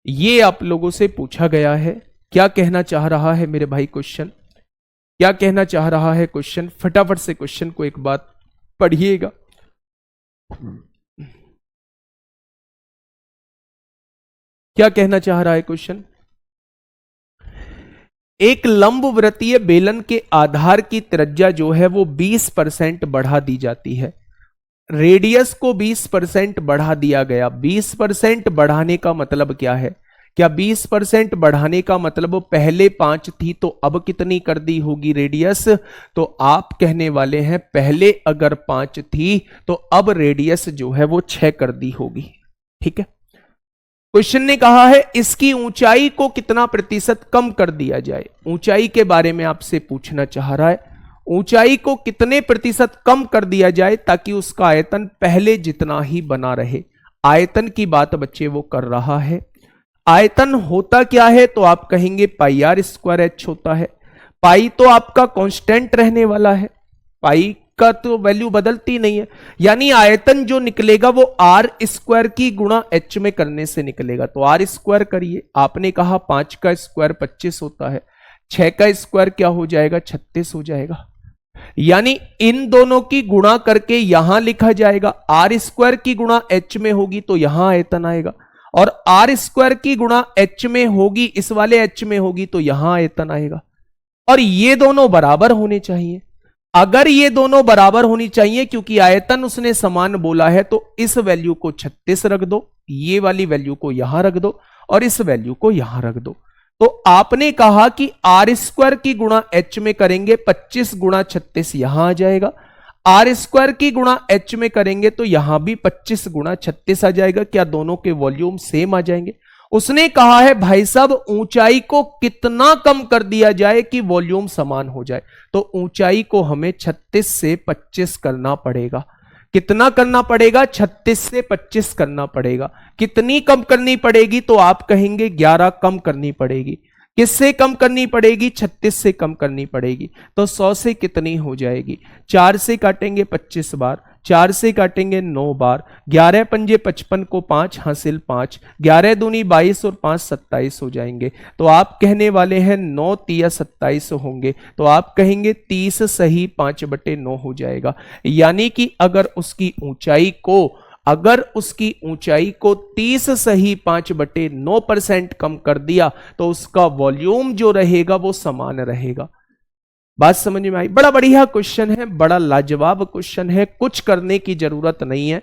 ये आप लोगों से पूछा गया है। क्या कहना चाह रहा है मेरे भाई क्वेश्चन? क्या कहना चाह रहा है क्वेश्चन? फटाफट से क्वेश्चन को एक बात पढ़िएगा। क्या कहना चाह रहा है क्वेश्चन? एक लंबवृत्तीय बेलन के आधार की त्रिज्या जो है वो 20% बढ़ा दी जाती है। रेडियस को 20% बढ़ा दिया गया। 20% बढ़ाने का मतलब क्या है? क्या 20% बढ़ाने का मतलब पहले 5 थी तो अब कितनी कर दी होगी रेडियस? तो आप कहने वाले हैं पहले अगर 5 थी तो अब रेडियस जो है वो 6 कर दी होगी। ठीक है। क्वेश्चन ने कहा है इसकी ऊंचाई को कितना प्रतिशत कम कर दिया जाए। ऊंचाई के बारे में आपसे पूछना चाह रहा है। ऊंचाई को कितने प्रतिशत कम कर दिया जाए ताकि उसका आयतन पहले जितना ही बना रहे। आयतन की बात बच्चे वो कर रहा है। आयतन होता क्या है? तो आप कहेंगे πr²h होता है। पाई तो आपका कांस्टेंट रहने वाला है, पाई का तो वैल्यू बदलती नहीं है। यानी आयतन जो निकलेगा वो r² की गुणा h में करने से निकलेगा। तो r² करिए। आपने कहा 5 का स्क्वायर 25 होता है, 6 का स्क्वायर क्या हो जाएगा? 36 हो जाएगा। यानी इन दोनों की गुणा करके यहां लिखा जाएगा। r² की गुणा h में होगी तो यहां आयतन आएगा, और r² की गुणा h में होगी, इस वाले h में होगी तो यहां आयतन आएगा। और ये दोनों बराबर होने चाहिए। अगर ये दोनों बराबर होनी चाहिए, क्योंकि आयतन उसने समान बोला है, तो इस वैल्यू को 36 रख दो, ये वाली वैल्यू को यहां रख दो और इस वैल्यू को यहां रख दो। तो आपने कहा कि r² की गुणा h में करेंगे 25 गुणा 36 यहां आ जाएगा। r² की गुणा h में करेंगे तो यहां भी 25 गुणा 36 आ जाएगा। क्या दोनों के वॉल्यूम सेम आ जाएंगे? उसने कहा है भाई साहब ऊंचाई को कितना कम कर दिया जाए कि वॉल्यूम समान हो जाए। तो ऊंचाई को हमें 36 से 25 करना पड़ेगा। कितना करना पड़ेगा? 36 से 25 करना पड़ेगा। कितनी कम करनी पड़ेगी? तो आप कहेंगे 11 कम करनी पड़ेगी। किससे कम करनी पड़ेगी? 36 से कम करनी पड़ेगी। तो 100 से कितनी हो जाएगी? 4 से काटेंगे 25 बार, 4 से काटेंगे 9 बार, 11 पंजे 55 को 5 हासिल 5, 11 दूनी 22 और 5 27 हो जाएंगे। तो आप कहने वाले हैं 9 तिया 27 होंगे, तो आप कहेंगे 30 सही 5/9 हो जाएगा। यानी कि अगर उसकी ऊंचाई को 30 सही 5/9% कम कर दिया तो उसका वॉल्यूम जो रहेगा वो समान रहेगा। बात समझ में आई? बड़ा बढ़िया क्वेश्चन है, बड़ा लाजवाब क्वेश्चन है, कुछ करने की जरूरत नहीं है।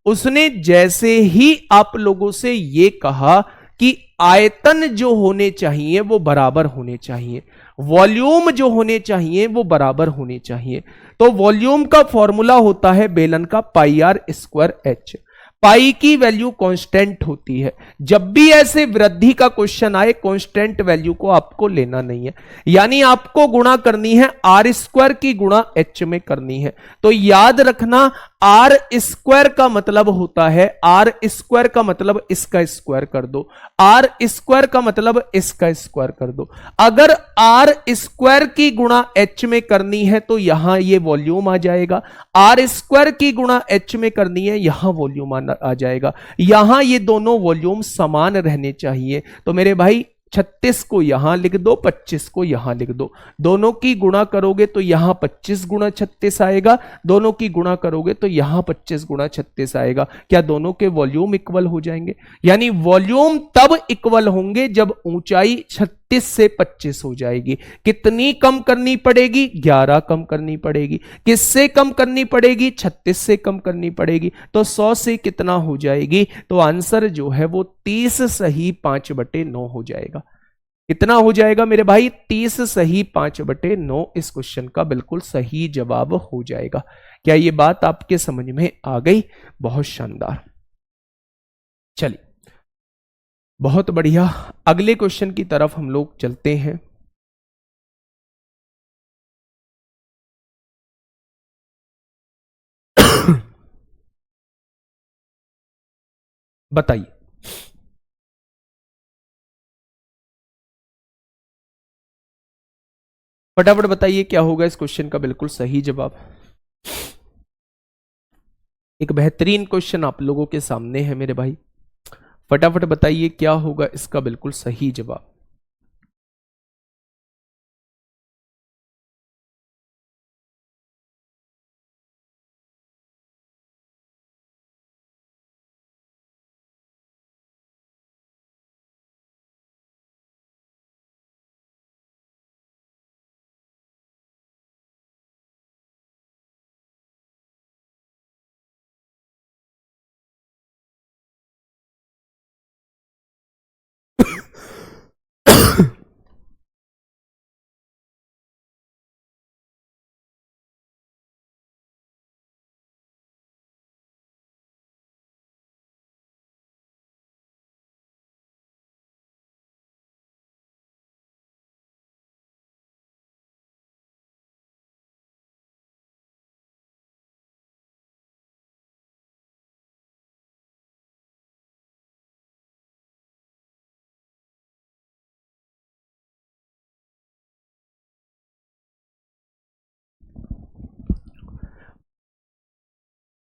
उसने जैसे ही आप लोगों से ये कहा कि आयतन जो होने चाहिए वो बराबर होने चाहिए, वॉल्यूम जो होने चाहिए वो बराबर होने चाहिए, तो वॉल्यूम का फॉर्मूला होता है बेलन का पाई आर स्क्वायर एच। पाई की वैल्यू कांस्टेंट होती है। जब भी ऐसे वृद्धि का क्वेश्चन आए कांस्टेंट वैल्यू को आपको लेना नहीं है, यानी आपको गुणा करनी है आर स्क्वायर की गुणा एच में करनी है। तो याद रखना आर स्क्वायर का मतलब होता है, आर स्क्वायर का मतलब इसका स्क्वायर कर दो, आर स्क्वायर का मतलब इसका स्क्वायर कर दो। अगर आर स्क्वायर की गुणा एच में करनी है तो यहां ये वॉल्यूम आ जाएगा, आर स्क्वायर की गुणा एच में करनी है यहां वॉल्यूम आ जाएगा। यहां ये दोनों वॉल्यूम समान रहने चाहिए। तो मेरे भाई 36 को यहां लिख दो, 25 को यहां लिख दो, दोनों की गुणा करोगे तो यहां 25 गुणा 36 आएगा, दोनों की गुणा करोगे तो यहां 25 गुणा 36 आएगा। क्या दोनों के वॉल्यूम इक्वल हो जाएंगे? यानी वॉल्यूम तब इक्वल होंगे जब ऊंचाई 36 से 25 हो जाएगी। कितनी कम करनी पड़ेगी? 11 कम करनी पड़ेगी। किससे कम करनी पड़ेगी? 36 से कम करनी पड़ेगी। तो 100 से कितना हो जाएगी? तो आंसर जो है वो 30 सही 5/9 हो जाएगा। कितना हो जाएगा मेरे भाई? 30 सही 5/9 इस क्वेश्चन का बिल्कुल सही जवाब हो जाएगा। क्या ये बात आपके समझ में आ गई? बहुत शानदार। चलिए, बहुत बढ़िया। अगले क्वेश्चन की तरफ हम लोग चलते हैं। बताइए, फटाफट बताइए क्या होगा इस क्वेश्चन का बिल्कुल सही जवाब। एक बेहतरीन क्वेश्चन आप लोगों के सामने है मेरे भाई, फटाफट बताइए क्या होगा इसका बिल्कुल सही जवाब।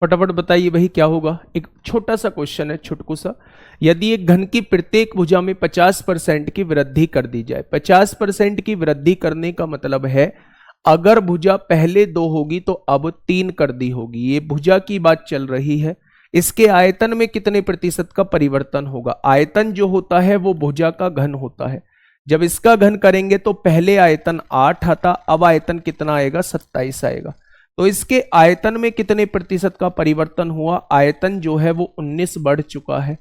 फटाफट बताइए भाई क्या होगा। एक छोटा सा क्वेश्चन है, छुटकू सा। यदि एक घन की प्रत्येक भुजा में 50% की वृद्धि कर दी जाए, 50% की वृद्धि करने का मतलब है अगर भुजा पहले 2 होगी तो अब 3 कर दी होगी। ये भुजा की बात चल रही है। इसके आयतन में कितने प्रतिशत का परिवर्तन होगा? आयतन जो होता है वो भुजा का घन होता है। जब इसका घन करेंगे तो पहले आयतन 8 आता, अब आयतन कितना आएगा? 27 आएगा। तो इसके आयतन में कितने प्रतिशत का परिवर्तन हुआ? आयतन जो है वो 19 बढ़ चुका है।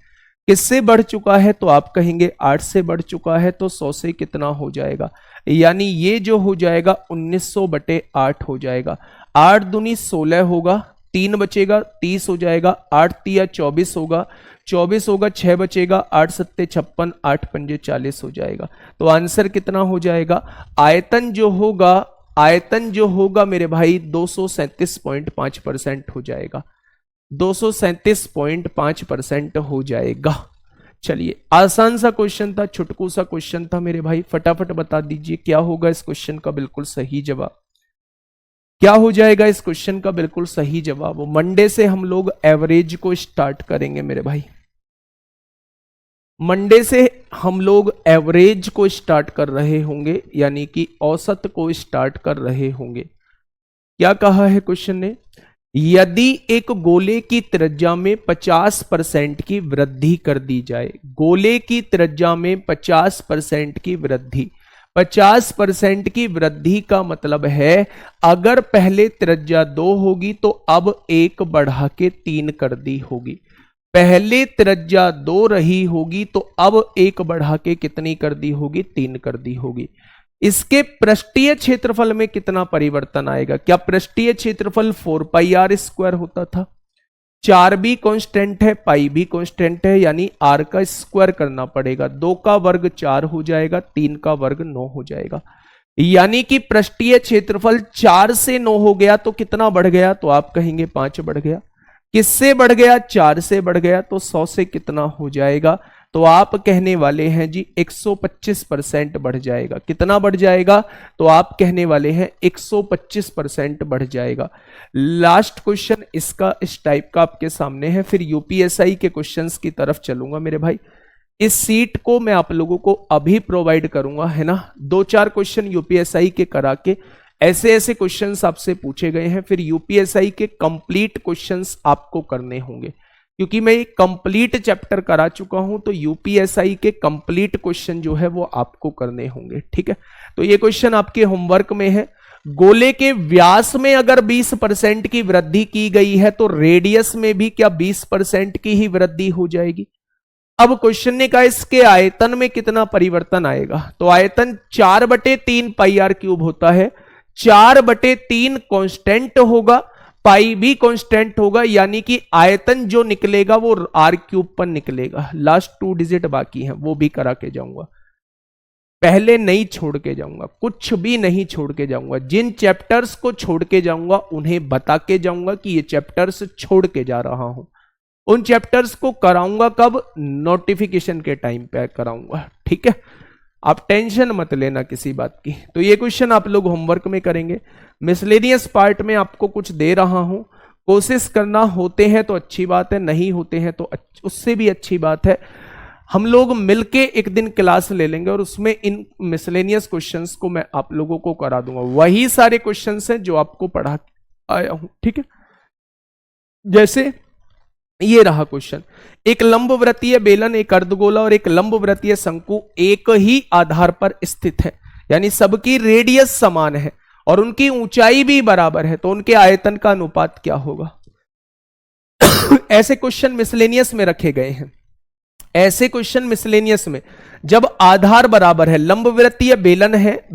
किससे बढ़ चुका है? तो आप कहेंगे 8 से बढ़ चुका है। तो 100 से कितना हो जाएगा? यानी ये जो हो जाएगा 1900/8 हो जाएगा। 8 दूनी 16 होगा, 3 बचेगा, 30 हो जाएगा। 8 तिया 24 होगा, 24 होगा, 6 बचेगा, 8 सत्ते 56, 8 पंजे 40 हो जाएगा। तो आंसर कितना हो जाएगा? आयतन जो होगा मेरे भाई 237.5% हो जाएगा। 237.5% हो जाएगा। चलिए, आसान सा क्वेश्चन था, छुटकू सा क्वेश्चन था मेरे भाई। फटाफट बता दीजिए क्या होगा इस क्वेश्चन का बिल्कुल सही जवाब। क्या हो जाएगा इस क्वेश्चन का बिल्कुल सही जवाब? मंडे से हम लोग एवरेज को स्टार्ट करेंगे मेरे भाई, मंडे से हम लोग एवरेज को स्टार्ट कर रहे होंगे, यानी कि औसत को स्टार्ट कर रहे होंगे। क्या कहा है क्वेश्चन ने? यदि एक गोले की त्रिज्या में 50% की वृद्धि कर दी जाए, गोले की त्रिज्या में 50% की वृद्धि, 50% की वृद्धि का मतलब है अगर पहले त्रिज्या 2 होगी तो अब 1 बढ़ा के 3 कर दी होगी, पहले त्रिज्या 2 रही होगी तो अब 1 बढ़ा के कितनी कर दी होगी? 3 कर दी होगी। इसके पृष्ठीय क्षेत्रफल में कितना परिवर्तन आएगा? क्या पृष्ठीय क्षेत्रफल 4πr² होता था? 4 भी कांस्टेंट है, पाई भी कांस्टेंट है, यानी r का स्क्वायर करना पड़ेगा। 2 का वर्ग 4 हो जाएगा, 3 का वर्ग 9 हो जाएगा, यानी कि पृष्ठीय क्षेत्रफल 4 से 9 हो गया तो कितना बढ़ गया? तो आप कहेंगे 5 बढ़ गया। किससे बढ़ गया? 4 से बढ़ गया, तो 100 से कितना हो जाएगा? तो आप कहने वाले हैं जी 125% बढ़ जाएगा। कितना बढ़ जाएगा? तो आप कहने वाले हैं 125% बढ़ जाएगा। लास्ट क्वेश्चन इसका इस टाइप का आपके सामने है, फिर यूपीएसआई के क्वेश्चंस की तरफ चलूंगा मेरे भाई। इस सीट को मैं आप लोगों को अभी प्रोवाइड करूंगा, है ना। 2-4 क्वेश्चन यूपीएसआई के करा के ऐसे ऐसे क्वेश्चंस आपसे पूछे गए हैं, फिर यूपीएसआई के कंप्लीट क्वेश्चंस आपको करने होंगे, क्योंकि मैं एक कंप्लीट चैप्टर करा चुका हूं, तो यूपीएसआई के कंप्लीट क्वेश्चन जो है वो आपको करने होंगे, ठीक है। तो ये क्वेश्चन आपके होमवर्क में है। गोले के व्यास में अगर 20% की वृद्धि की गई है तो रेडियस में भी क्या 20% की ही वृद्धि हो जाएगी? अब क्वेश्चन ने कहा इसके आयतन में कितना परिवर्तन आएगा? तो आयतन 4/3πr³ होता है, 4/3 कांस्टेंट होगा, पाई भी कांस्टेंट होगा, यानी कि आयतन जो निकलेगा वो r³ पर निकलेगा। लास्ट 2 डिजिट बाकी हैं, वो भी करा के जाऊंगा, पहले नहीं छोड़ के जाऊंगा, कुछ भी नहीं छोड़ के जाऊंगा। जिन चैप्टर्स को छोड़ के जाऊंगा उन्हें बता के जाऊंगा कि ये चैप्टर्स छोड़ के जा रहा हूं। उन चैप्टर्स को कराऊंगा कब? नोटिफिकेशन के टाइम पे कराऊंगा, ठीक है। आप टेंशन मत लेना किसी बात की। तो ये क्वेश्चन आप लोग होमवर्क में करेंगे। मिसलेनियस पार्ट में आपको कुछ दे रहा हूं, कोशिश करना, होते हैं तो अच्छी बात है, नहीं होते हैं तो उससे भी अच्छी बात है। हम लोग मिलके एक दिन क्लास ले लेंगे और उसमें इन मिसलेनियस क्वेश्चंस को मैं आप लोगों को करा दूंगा। वही सारे क्वेश्चंस हैं जो आपको पढ़ा आया हूं, ठीक है। जैसे ये रहा क्वेश्चन, एक लंबवृत्तीय बेलन, एक अर्धगोला और एक लंबवृत्तीय शंकु एक ही आधार पर स्थित है, यानी सबकी रेडियस समान है और उनकी ऊंचाई भी बराबर है, तो उनके आयतन का अनुपात क्या होगा? ऐसे क्वेश्चन मिसलेनियस में रखे गए हैं। ऐसे क्वेश्चन मिसलेनियस में जब आधार बराबर है, लंबवृत्तीय बेलन है,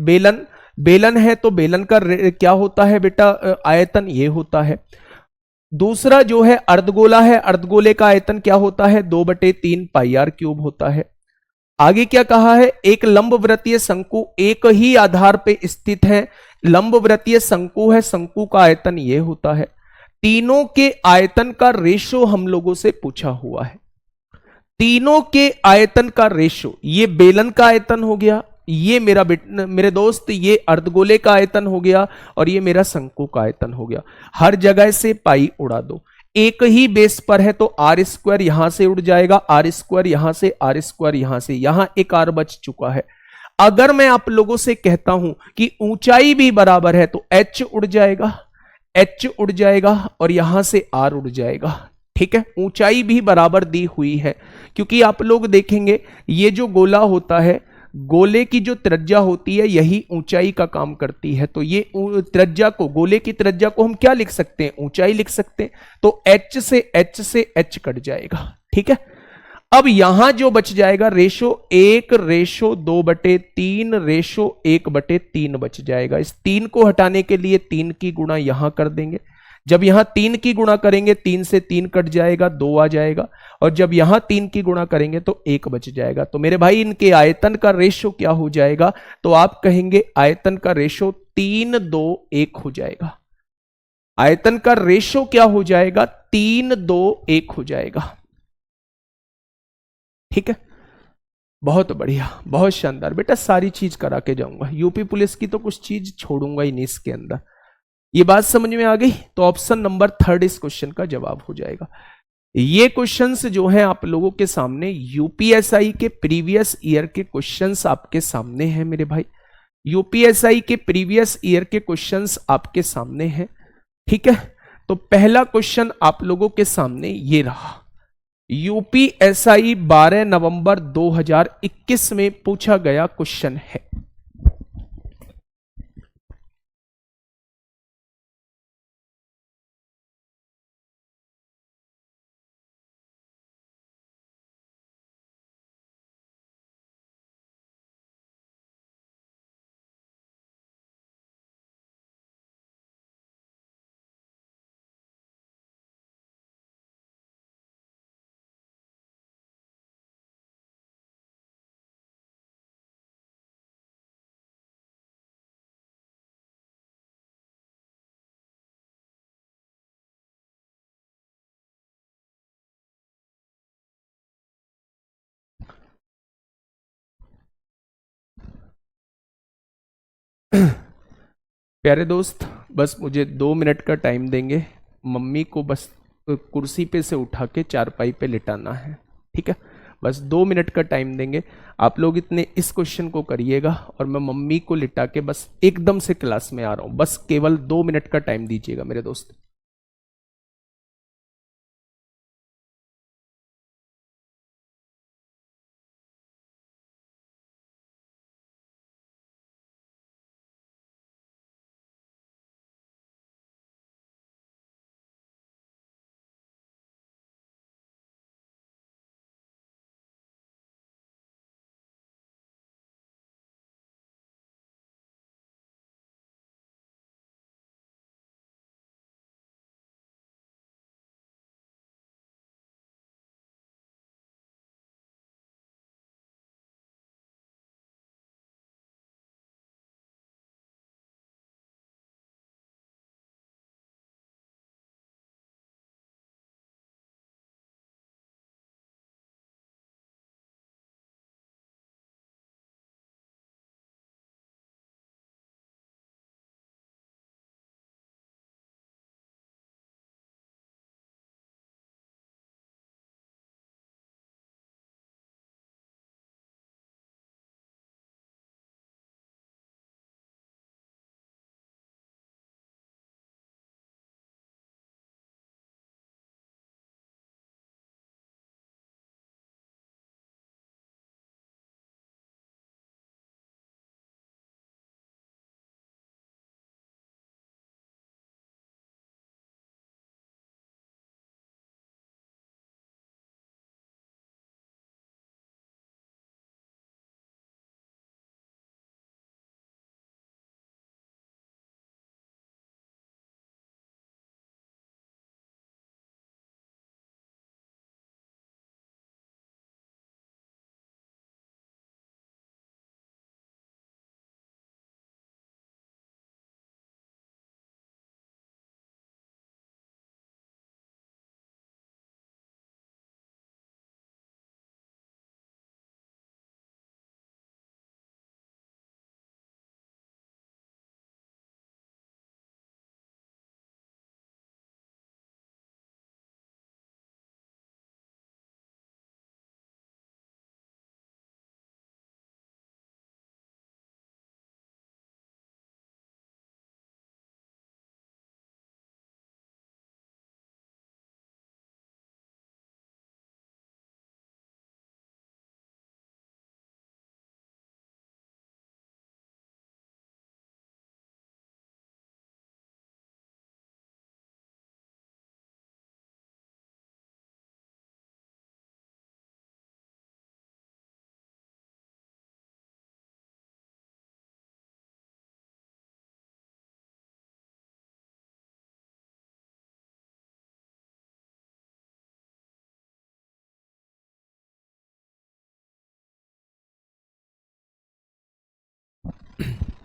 बेलन है तो बेलन का क्या होता है बेटा? आयतन ये होता है। दूसरा जो है अर्धगोला है, अर्धगोले का आयतन क्या होता है? 2/3πr³ होता है। आगे क्या कहा है? एक लंबवृत्तीय शंकु एक ही आधार पे स्थित है, लंबवृत्तीय शंकु है, शंकु का आयतन ये होता है। तीनों के आयतन का रेशो हम लोगों से पूछा हुआ है, तीनों के आयतन का रेशो। ये बेलन का आयतन हो गया, ये मेरे दोस्त ये अर्धगोले का आयतन हो गया और ये मेरा शंकु का आयतन हो गया। हर जगह से पाई उड़ा दो, एक ही बेस पर है तो r² यहां से उड़ जाएगा, r² यहां से, r² यहां से, यहां एक r बच चुका है। अगर मैं आप लोगों से कहता हूं कि ऊंचाई भी बराबर है तो h उड़ जाएगा, h उड़ जाएगा और यहां से r उड़ जाएगा, ठीक है। ऊंचाई भी बराबर दी हुई है, क्योंकि आप लोग देखेंगे ये जो गोला होता है, गोले की जो त्रिज्या होती है यही ऊंचाई का काम करती है। तो ये त्रिज्या को, गोले की त्रिज्या को हम क्या लिख सकते हैं? ऊंचाई लिख सकते हैं। तो h से h कट जाएगा, ठीक है। अब यहां जो बच जाएगा रेशो 1:2/3 रेशो 1/3 बच जाएगा। इस 3 को हटाने के लिए 3 की गुणा यहां कर देंगे। जब यहां 3 की गुणा करेंगे 3 से 3 कट जाएगा, 2 आ जाएगा, और जब यहां 3 की गुणा करेंगे तो 1 बच जाएगा। तो मेरे भाई इनके आयतन का रेशो क्या हो जाएगा? तो आप कहेंगे आयतन का रेशो 3:2:1 हो जाएगा। आयतन का रेशो क्या हो जाएगा? 3:2:1 हो जाएगा, ठीक है। बहुत बढ़िया, बहुत शानदार बेटा, सारी चीज करा के जाऊंगा। यूपी पुलिस की तो कुछ चीज छोड़ूंगा ही नहीं इसके अंदर। ये बात समझ में आ गई? तो ऑप्शन नंबर थर्ड इस क्वेश्चन का जवाब हो जाएगा। ये क्वेश्चंस जो हैं आप लोगों के सामने यूपीएसआई के प्रीवियस ईयर के क्वेश्चंस आपके सामने हैं मेरे भाई। यूपीएसआई के प्रीवियस ईयर के क्वेश्चंस आपके सामने हैं, ठीक है। तो पहला क्वेश्चन आप लोगों के सामने ये रहा। यूपीएसआई 12 नवंबर 2021 में पूछा गया क्वेश्चन है। प्यारे दोस्त, बस मुझे 2 मिनट का टाइम देंगे। मम्मी को बस कुर्सी पे से उठा के चारपाई पे लिटाना है, ठीक है। बस 2 मिनट का टाइम देंगे। आप लोग इतने इस क्वेश्चन को करिएगा और मैं मम्मी को लिटा के बस एकदम से क्लास में आ रहा हूं। बस केवल 2 मिनट का टाइम दीजिएगा मेरे दोस्त।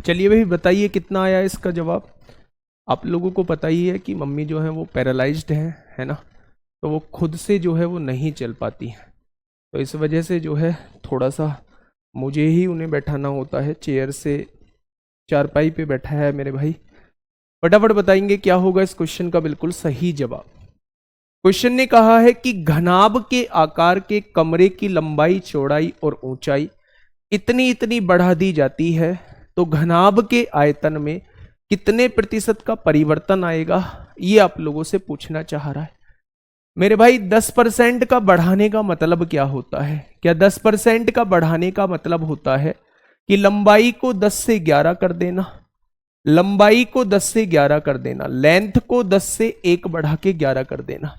चलिए भाई, बताइए कितना आया इसका जवाब। आप लोगों को पता ही है कि मम्मी जो है वो पैरालाइज्ड है ना। तो वो खुद से जो है वो नहीं चल पाती है। तो इस वजह से जो है थोड़ा सा मुझे ही उन्हें बैठाना होता है चेयर से। चारपाई पे बैठा है मेरे भाई, फटाफट बताएंगे क्या होगा इस क्वेश्चन का बिल्कुल सही जवाब। क्वेश्चन ने कहा है कि घनाभ के आकार के कमरे की लंबाई, चौड़ाई और ऊंचाई इतनी इतनी बढ़ा दी जाती है तो घनाभ के आयतन में कितने प्रतिशत का परिवर्तन आएगा, ये आप लोगों से पूछना चाह रहा है। मेरे भाई 10% का बढ़ाने का मतलब क्या होता है? क्या 10% का बढ़ाने का मतलब होता है कि लंबाई को 10 से 11 कर देना, लंबाई को 10 से 11 कर देना, लेंथ को 10 से 1 बढ़ा के 11 कर देना।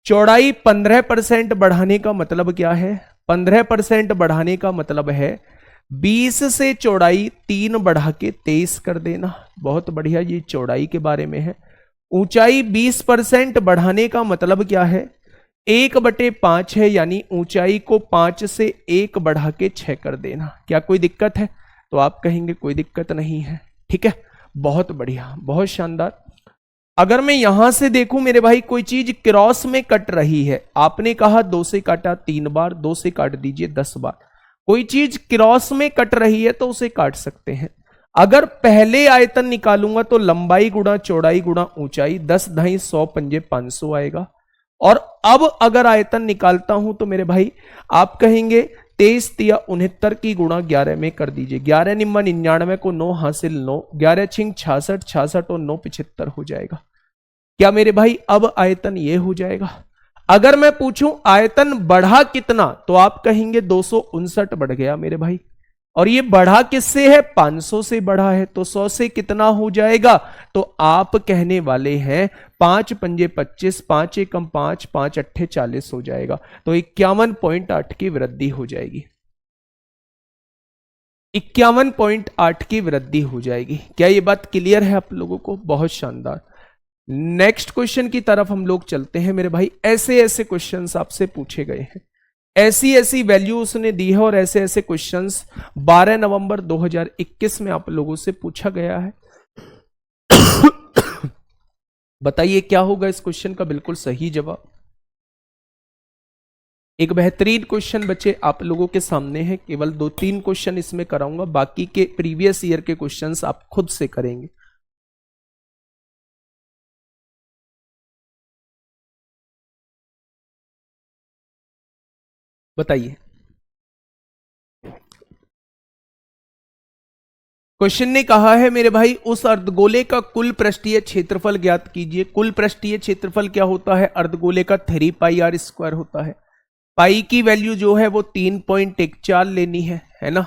चौड़ाई 15% बढ़ाने का मतलब क्या है? 15% बढ़ाने का मतलब है 20 से चौड़ाई 3 बढ़ा के 23 कर देना। बहुत बढ़िया, ये चौड़ाई के बारे में है। ऊंचाई 20% बढ़ाने का मतलब क्या है? 1/5 है, यानी ऊंचाई को 5 से 1 बढ़ा के 6 कर देना। क्या कोई दिक्कत है? तो आप कहेंगे कोई दिक्कत नहीं है। ठीक है, बहुत बढ़िया, बहुत शानदार। अगर मैं यहां से देखूं मेरे भाई, कोई चीज क्रॉस में कट रही है, आपने कहा 2 से काटा 3 बार, 2 से काट दीजिए 10 बार। कोई चीज क्रॉस में कट रही है तो उसे काट सकते हैं। अगर पहले आयतन निकालूंगा तो लंबाई गुणा चौड़ाई गुणा ऊंचाई, 10 ढाई 100 पंजे 500 आएगा। और अब अगर आयतन निकालता हूं तो मेरे भाई आप कहेंगे 23 तिया 69 की गुणा 11 में कर दीजिए। 11 निम्मा 99 को 9 हासिल 9, 11 छिंग 66, 66 और 9 75 हो जाएगा। क्या मेरे भाई अब आयतन ये हो जाएगा? अगर मैं पूछूं आयतन बढ़ा कितना, तो आप कहेंगे 259 बढ़ गया मेरे भाई। और ये बढ़ा किससे है? 500 से बढ़ा है। तो 100 से कितना हो जाएगा? तो आप कहने वाले हैं 5 पंजे 25, 5 एकम 5, 5 अट्ठे 40 हो जाएगा। तो 51.8 की वृद्धि हो जाएगी, 51.8 की वृद्धि हो जाएगी। क्या ये बात क्लियर है आप लोगों को? बहुत शानदार। नेक्स्ट क्वेश्चन की तरफ हम लोग चलते हैं मेरे भाई। ऐसे ऐसे क्वेश्चंस आपसे पूछे गए हैं, ऐसी ऐसी वैल्यू उसने दी है, और ऐसे ऐसे क्वेश्चंस 12 नवंबर 2021 में आप लोगों से पूछा गया है। बताइए क्या होगा इस क्वेश्चन का बिल्कुल सही जवाब। एक बेहतरीन क्वेश्चन बच्चे आप लोगों के सामने है। केवल 2-3 क्वेश्चन इसमें कराऊंगा, बाकी के प्रीवियस ईयर के क्वेश्चंस आप खुद से करेंगे। बताइए, क्वेश्चन ने कहा है मेरे भाई उस अर्धगोले का कुल पृष्ठीय क्षेत्रफल ज्ञात कीजिए। कुल पृष्ठीय क्षेत्रफल क्या होता है? अर्धगोले का 3 पाई आर स्क्वायर होता है। पाई की वैल्यू जो है वो 3.14 लेनी है ना।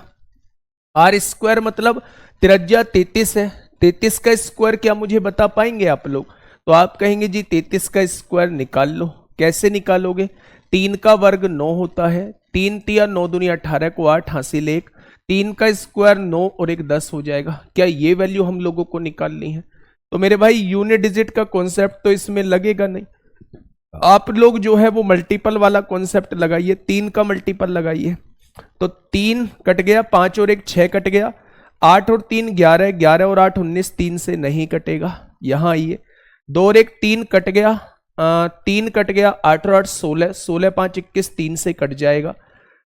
आर स्क्वायर मतलब त्रिज्या 33 है। 33 का स्क्वायर क्या मुझे बता पाएंगे आप लोग? तो आप कहेंगे जी 33 का स्क्वायर निकाल लो। कैसे निकालोगे? 3 का वर्ग 9 होता है, 3 तिया 9 दुनिया 18 को 8 हासिल 1, 3 का स्क्वायर 9 और 1 10 हो जाएगा। क्या ये वैल्यू हम लोगों को निकालनी है? तो मेरे भाई यूनिट डिजिट का कॉन्सेप्ट तो इसमें लगेगा नहीं। आप लोग जो है वो मल्टीपल वाला कॉन्सेप्ट लगाइए, 3 का मल्टीपल लगाइए। तो 3 कट गया, 5 और 1 6 कट गया, 8 और 3 11, 11 और 8 19, 3 से नहीं कटेगा। यहां आइए, 2 और 1 3 कट गया, 3 कट गया, 8 और 8 16, 16 5 21, 3 से कट जाएगा।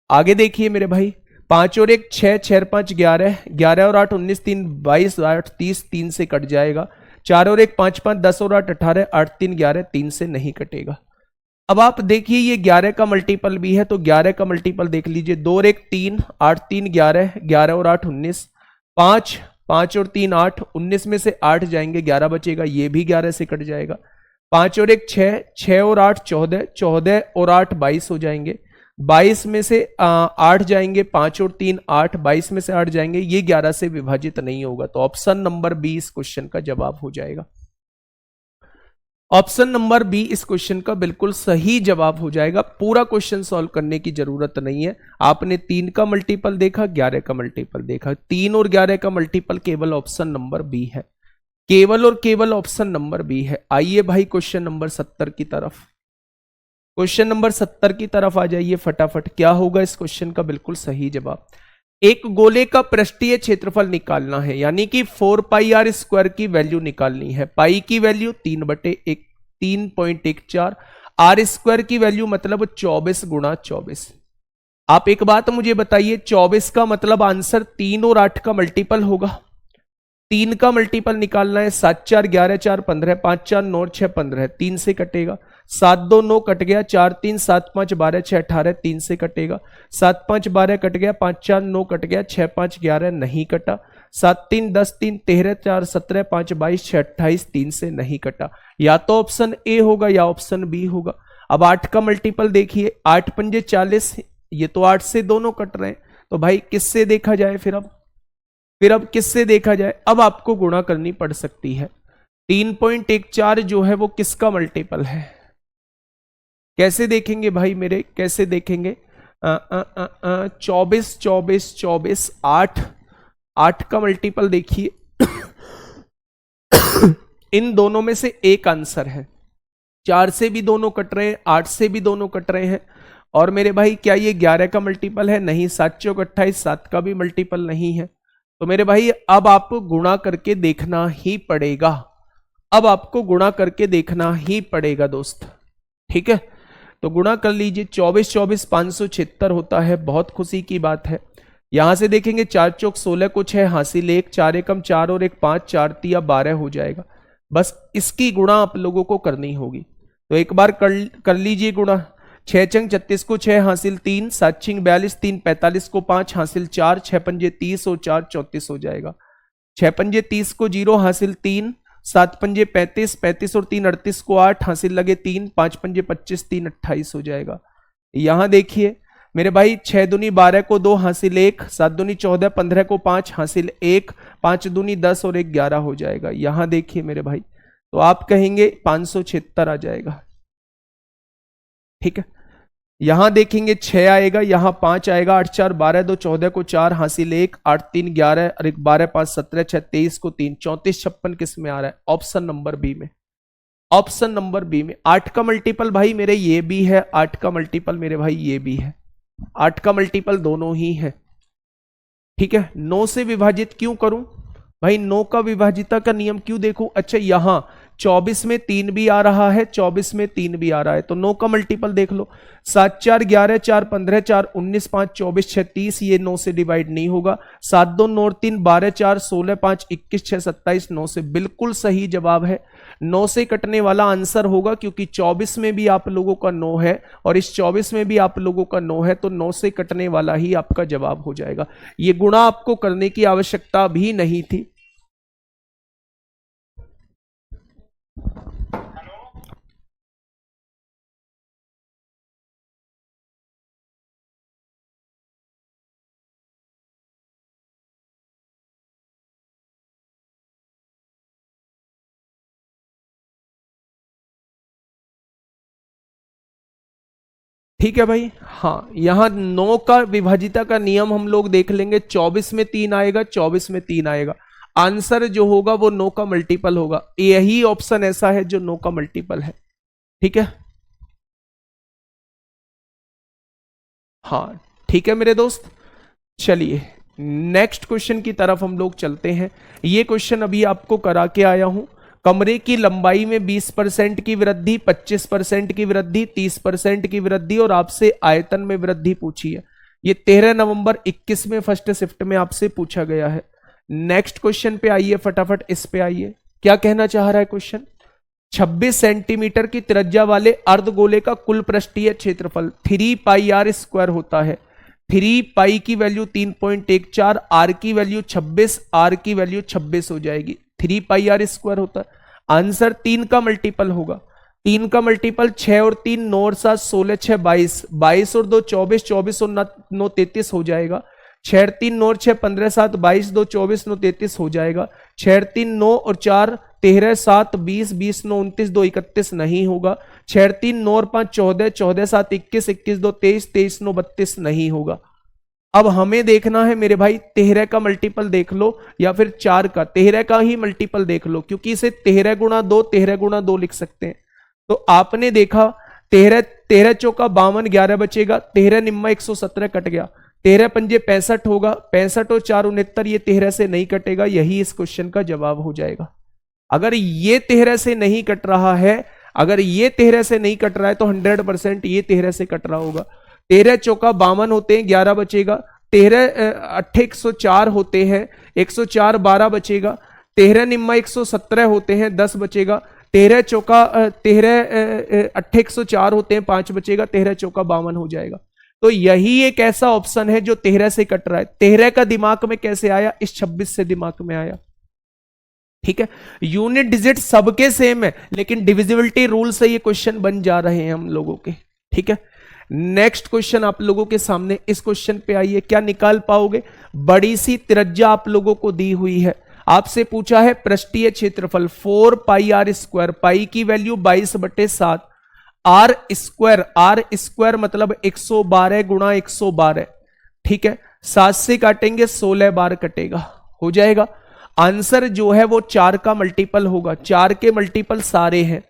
आगे देखिए मेरे भाई, 5 और 1 6, 6 और 5 11, 11 और 8 19, 3 22, 8 30, 3 से कट जाएगा। 4 और 1 5 5, 10 और 8 18, 8 3 11, 3 से नहीं कटेगा। अब आप देखिए ये 11 का मल्टीपल भी है, तो 11 का मल्टीपल देख लीजिए, 2 और 1 3, 8 3 11, 11 और 8 19, 5 5 और 3 8, 19 में से 8 जाएंगे, 11 बचेगा, ये भी 11 से कट जाएगा। 5 और 1 6, 6 और 8 14, 14 और 8 22 हो जाएंगे, 22 में से 8 जाएंगे, 5 और 3 8, 22 में से 8 जाएंगे, ये 11 से विभाजित नहीं होगा। तो ऑप्शन नंबर बी इस क्वेश्चन का जवाब हो जाएगा। ऑप्शन नंबर बी इस क्वेश्चन का बिल्कुल सही जवाब हो जाएगा। पूरा क्वेश्चन सॉल्व करने की जरूरत नहीं है। आपने 3 का मल्टीपल देखा, 11 का मल्टीपल देखा, 3 और 11 का मल्टीपल केवल ऑप्शन नंबर बी है, केवल और केवल ऑप्शन नंबर बी है। आइए भाई क्वेश्चन नंबर 70 की तरफ, क्वेश्चन नंबर 70 की तरफ आ जाइए फटाफट। क्या होगा इस क्वेश्चन का बिल्कुल सही जवाब? एक गोले का पृष्ठीय क्षेत्रफल निकालना है, यानी कि 4 पाई आर स्क्वायर की वैल्यू निकालनी है। पाई की वैल्यू 3/1 आर स्क्वायर की वैल्यू मतलब 24 गुणा 24। आप एक बात मुझे बताइए, 24 का मतलब आंसर 3 और 8 का मल्टीपल होगा। 3 का मल्टीपल निकालना है, 7 4 11 4 15, 5 4 9 6 15, 3 से कटेगा, 7 2 9 कट गया, 4 3 7 5 12 6 18, 3 से कटेगा, 7 5 12 कट गया, 5 4 9 कट गया, 6 5 11 नहीं कटा, 7 3 10 3 13 4 17 5 22 6 28, 3 से नहीं कटा। या तो ऑप्शन ए होगा या ऑप्शन बी होगा। अब 8 का मल्टीपल देखिए, 8 पंजे 40, ये तो 8 से दोनों कट रहे हैं, तो भाई किससे देखा जाए फिर अब किससे देखा जाए? अब आपको गुणा करनी पड़ सकती है। 3.14 जो है वो किसका मल्टीपल है? कैसे देखेंगे भाई मेरे, कैसे देखेंगे? 24 24 24 8 का मल्टीपल देखिए। इन दोनों में से एक आंसर है। 4 से भी दोनों कट रहे हैं, 8 से भी दोनों कट रहे हैं। और मेरे भाई क्या ये 11 का मल्टीपल है? नहीं। 7 चौक 28, 7 का भी मल्टीपल नहीं है। तो मेरे भाई अब आप गुणा करके देखना ही पड़ेगा, अब आपको गुणा करके देखना ही पड़ेगा दोस्त, ठीक है? तो गुणा कर लीजिए, 24 24 576 होता है, बहुत खुशी की बात है। यहां से देखेंगे 4 चौक 16 को 6 हासिल 1, 4 एकम 4 और 1 5, 4 तिया 12 हो जाएगा। बस इसकी गुणा आप लोगों को करनी होगी, तो एक बार कर लीजिए गुणा। 6 चंग 36 को 6 हासिल 3, 7 छिंग 42, 3 45 को 5 हासिल 4, 6 पंजे 30 और 4 34 हो जाएगा। 6 पंजे 30 को 0 हासिल 3, 7 पंजे 35, 35 और 3 38 को 8 हासिल लगे 3, 5 पंजे 25, 3 28 हो जाएगा। यहां देखिए मेरे भाई, 6 दूनी 12 को 2 हासिल 1, 7 दूनी 14, 15 को 5 हासिल 1, 5 दूनी 10 और 1 11 हो जाएगा। यहां देखिए मेरे भाई, तो आप कहेंगे 576 आ जाएगा, ठीक है? यहां देखेंगे 6 आएगा, यहां 5 आएगा, 8 4 12 2 14 को 4 हासिल 1, 8 3 11 और 1 12 5 17 6 23 को 3, 34 56 किस में आ रहा है? ऑप्शन नंबर बी में, ऑप्शन नंबर बी में। 8 का मल्टीपल भाई मेरे ये भी है, 8 का मल्टीपल मेरे भाई ये भी है, 8 का मल्टीपल दोनों ही है, ठीक है? 9 से विभाजित क्यों करूं भाई? 9 का विभाजिता का नियम क्यों देखूं? अच्छा, यहां 24 में 3 भी आ रहा है, 24 में 3 भी आ रहा है, तो 9 का मल्टीपल देख लो। 7 4 11 4 15 4 19 5 24 6 30, ये 9 से डिवाइड नहीं होगा। 7 2 9 3 12 4 16 5 21 6 27, 9 से बिल्कुल सही जवाब है। 9 से कटने वाला आंसर होगा, क्योंकि 24 में भी आप लोगों का 9 है और इस 24 में भी आप लोगों का 9 है, तो 9 से कटने वाला ही आपका जवाब हो जाएगा। ये गुणा आपको करने की आवश्यकता भी नहीं थी। ठीक है भाई, हाँ, यहां 9 का विभाजिता का नियम हम लोग देख लेंगे। 24 में 3 आएगा, 24 में 3 आएगा, आंसर जो होगा वो 9 का मल्टीपल होगा। यही ऑप्शन ऐसा है जो 9 का मल्टीपल है, ठीक है? हाँ, ठीक है मेरे दोस्त, चलिए नेक्स्ट क्वेश्चन की तरफ हम लोग चलते हैं। ये क्वेश्चन अभी आपको करा के आया हूं। कमरे की लंबाई में 20% की वृद्धि, 25% की वृद्धि, 30% की वृद्धि और आपसे आयतन में वृद्धि पूछी है। ये 13 नवंबर 21 में फर्स्ट शिफ्ट में आपसे पूछा गया है। नेक्स्ट क्वेश्चन पे आइए, फटाफट इस पे आइए। क्या कहना चाह रहा है क्वेश्चन? 26 सेंटीमीटर की त्रिज्या वाले अर्धगोले का कुल पृष्ठीय क्षेत्रफल 3 पाई आर स्क्वायर होता है। 3 पाई की वैल्यू 3.14, आर की वैल्यू 26, आर की वैल्यू 26 हो जाएगी। 3 पाई आर स्क्वायर होता है। आंसर 3 का मल्टीपल होगा। 3 का मल्टीपल 6 और 3 9 और 7 16 6 22, 22 और 2 24, 24 और 9 33 हो जाएगा। 6 3 9 और 6 15 7 22 2 24 9 33 हो जाएगा। 6 3 9 और 4 13 7 20 20 9 29 2 31 नहीं होगा। 6 3 9 और 5 14 14 7 21 21 2 23 23 9 32 नहीं होगा। अब हमें देखना है मेरे भाई 13 का मल्टीपल देख लो या फिर 4 का, 13 का ही मल्टीपल देख लो, क्योंकि इसे 13 गुणा 2 13 गुणा 2 लिख सकते हैं। तो आपने देखा 13 चौका 52, 11 बचेगा, 13 निम्मा 117 कट गया, 13 पंजे 65 होगा, 65 और 4 69, ये 13 से नहीं कटेगा, यही इस क्वेश्चन का जवाब हो जाएगा। अगर ये 13 से नहीं कट रहा है, अगर ये 13 से नहीं कट रहा है तो 100% ये 13 से कट रहा होगा। 13 चौका 52 होते हैं, 11 बचेगा, 13 8 104 होते हैं, 104 12 बचेगा, 13 निम्मा 117 होते हैं, 10 बचेगा। 13 चौका 13 अट्ठे 104 होते हैं, 5 बचेगा। 13 चौका 52 हो जाएगा। तो यही एक ऐसा ऑप्शन है जो 13 से कट रहा है। 13 का दिमाग में कैसे आया? इस 26 से दिमाग में आया। ठीक है, यूनिट डिजिट सबके सेम है, लेकिन डिविजिबिलिटी रूल से ये क्वेश्चन बन जा रहे हैं हम लोगों के। ठीक है, नेक्स्ट क्वेश्चन आप लोगों के सामने, इस क्वेश्चन पे आइए, क्या निकाल पाओगे? बड़ी सी त्रिज्या आप लोगों को दी हुई है, आपसे पूछा है पृष्ठीय क्षेत्रफल 4 पाई आर स्क्वायर, पाई की वैल्यू 22/7, आर स्क्वायर मतलब 112 गुणा 112। ठीक है, 7 से काटेंगे 16 बार कटेगा, हो जाएगा। आंसर जो है वो 4 का मल्टीपल होगा, 4 के मल्टीपल सारे हैं।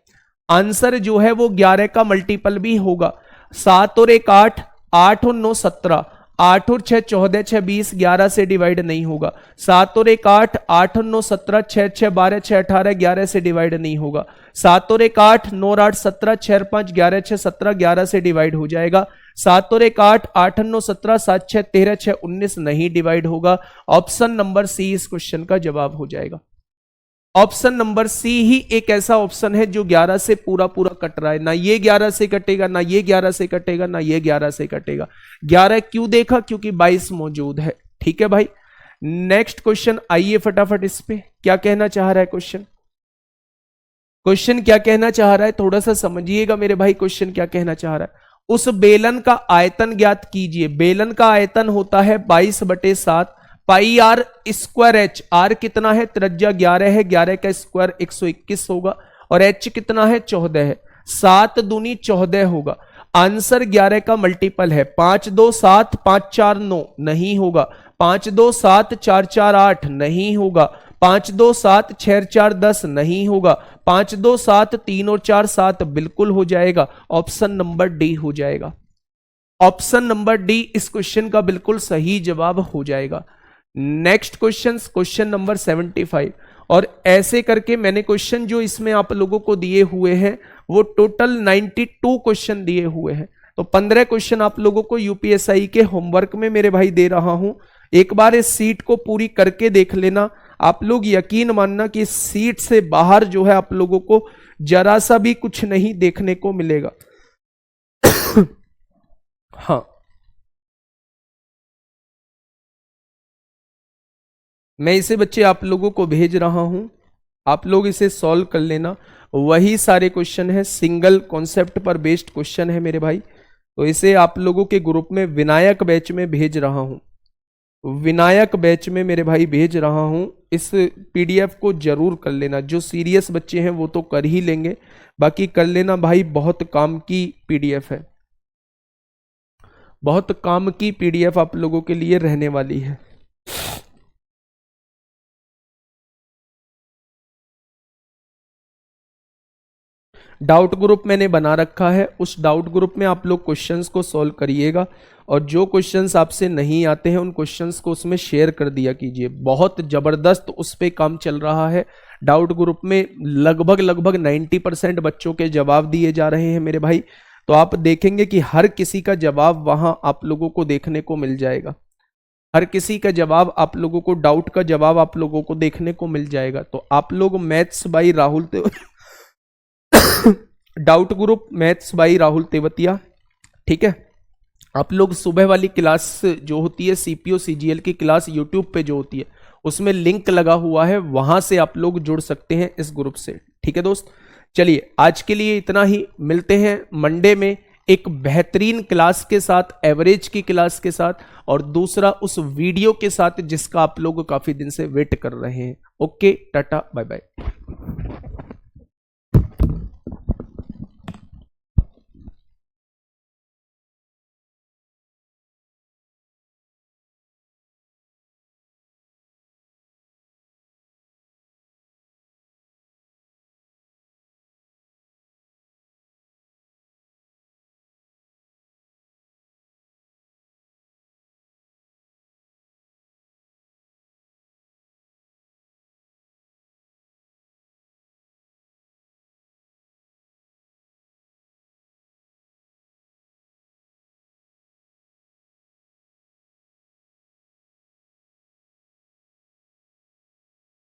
आंसर जो है वो 11 का मल्टीपल भी होगा। 7 और 1 8, 8 और 9 17, 8 और 6 14, 6 20, 11 से डिवाइड नहीं होगा। 7 और 1 8, 8 और 9 17, 6 6 12, 6 18, 11 से डिवाइड नहीं होगा। 7 और 1 8, 9 और 8 17, 6 और 5 11, 6 17, 11 से डिवाइड हो जाएगा। 7 और 1 8, 8 और 9 17, 7 6 13, 6 19 नहीं डिवाइड होगा। ऑप्शन नंबर सी इस क्वेश्चन का जवाब हो जाएगा। ऑप्शन नंबर सी ही एक ऐसा ऑप्शन है जो 11 से पूरा पूरा कट रहा है। ना ये 11 से कटेगा, ना ये 11 से कटेगा, ना ये 11 से कटेगा। 11 क्यों देखा? क्योंकि 22 मौजूद है। ठीक है भाई, नेक्स्ट क्वेश्चन आइए फटाफट इस पे क्या कहना चाह रहा है क्वेश्चन। क्वेश्चन क्या कहना चाह रहा है थोड़ा सा समझिएगा मेरे भाई। क्वेश्चन क्या कहना चाह रहा है? उस बेलन का आयतन ज्ञात कीजिए। बेलन का आयतन होता है 22/7 पाई आर स्क्वायर एच। आर कितना है? त्रिज्या 11 है, 11 का स्क्वायर 121 होगा, और एच कितना है? 14 है। 7 दूनी 14 होगा। आंसर 11 का मल्टीपल है। 5 2 7, 5 4 9 नहीं होगा। 5 2 7, 4 4 8 नहीं होगा। 5 2 7, 6 4 10 नहीं होगा। 5 2 7, 3 और 4 7 बिल्कुल हो जाएगा। ऑप्शन नंबर डी हो जाएगा। ऑप्शन नंबर डी इस क्वेश्चन का बिल्कुल सही जवाब हो जाएगा। Next question, question number 75। और ऐसे करके मैंने क्वेश्चन जो इसमें आप लोगों को दिए हुए हैं वो टोटल 92 क्वेश्चन दिए हुए हैं। तो 15 क्वेश्चन आप लोगों को यूपीएसआई के होमवर्क में मेरे भाई दे रहा हूं। एक बार इस सीट को पूरी करके देख लेना। आप लोग यकीन मानना कि इस सीट से बाहर जो है आप लोगों को जरा सा भी कुछ नहीं देखने को मिलेगा। हाँ, मैं इसे बच्चे आप लोगों को भेज रहा हूं, आप लोग इसे सॉल्व कर लेना। वही सारे क्वेश्चन है, सिंगल कॉन्सेप्ट पर बेस्ड क्वेश्चन है मेरे भाई। तो इसे आप लोगों के ग्रुप में विनायक बैच में भेज रहा हूं, विनायक बैच में मेरे भाई भेज रहा हूं। इस पीडीएफ को जरूर कर लेना। जो सीरियस बच्चे हैं वो तो कर ही लेंगे, बाकी कर लेना भाई। बहुत काम की पीडीएफ है, बहुत काम की पीडीएफ आप लोगों के लिए रहने वाली है। डाउट ग्रुप मैंने बना रखा है, उस डाउट ग्रुप में आप लोग क्वेश्चंस को सॉल्व करिएगा, और जो क्वेश्चंस आपसे नहीं आते हैं उन क्वेश्चंस को उसमें शेयर कर दिया कीजिए। बहुत जबरदस्त उस पे काम चल रहा है। डाउट ग्रुप में लगभग 90% बच्चों के जवाब दिए जा रहे हैं मेरे भाई। तो आप देखेंगे कि हर किसी का जवाब वहां आप लोगों को देखने को मिल जाएगा। हर किसी का जवाब आप लोगों को, डाउट का जवाब आप लोगों को देखने को मिल जाएगा। तो आप लोग maths by Rahul doubt group maths by Rahul Tewatia, ठीक है। आप लोग सुबह वाली क्लास जो होती है सीपीओ सीजीएल की क्लास यूट्यूब पे जो होती है उसमें लिंक लगा हुआ है, वहां से आप लोग जुड़ सकते हैं इस ग्रुप से, ठीक है दोस्त। चलिए आज के लिए इतना ही, मिलते हैं मंडे में एक बेहतरीन क्लास के साथ, एवरेज की क्लास के साथ, और दूसरा उस वीडियो के साथ जिसका आप लोग काफी दिन से वेट कर रहे हैं। Okay, tata bye bye.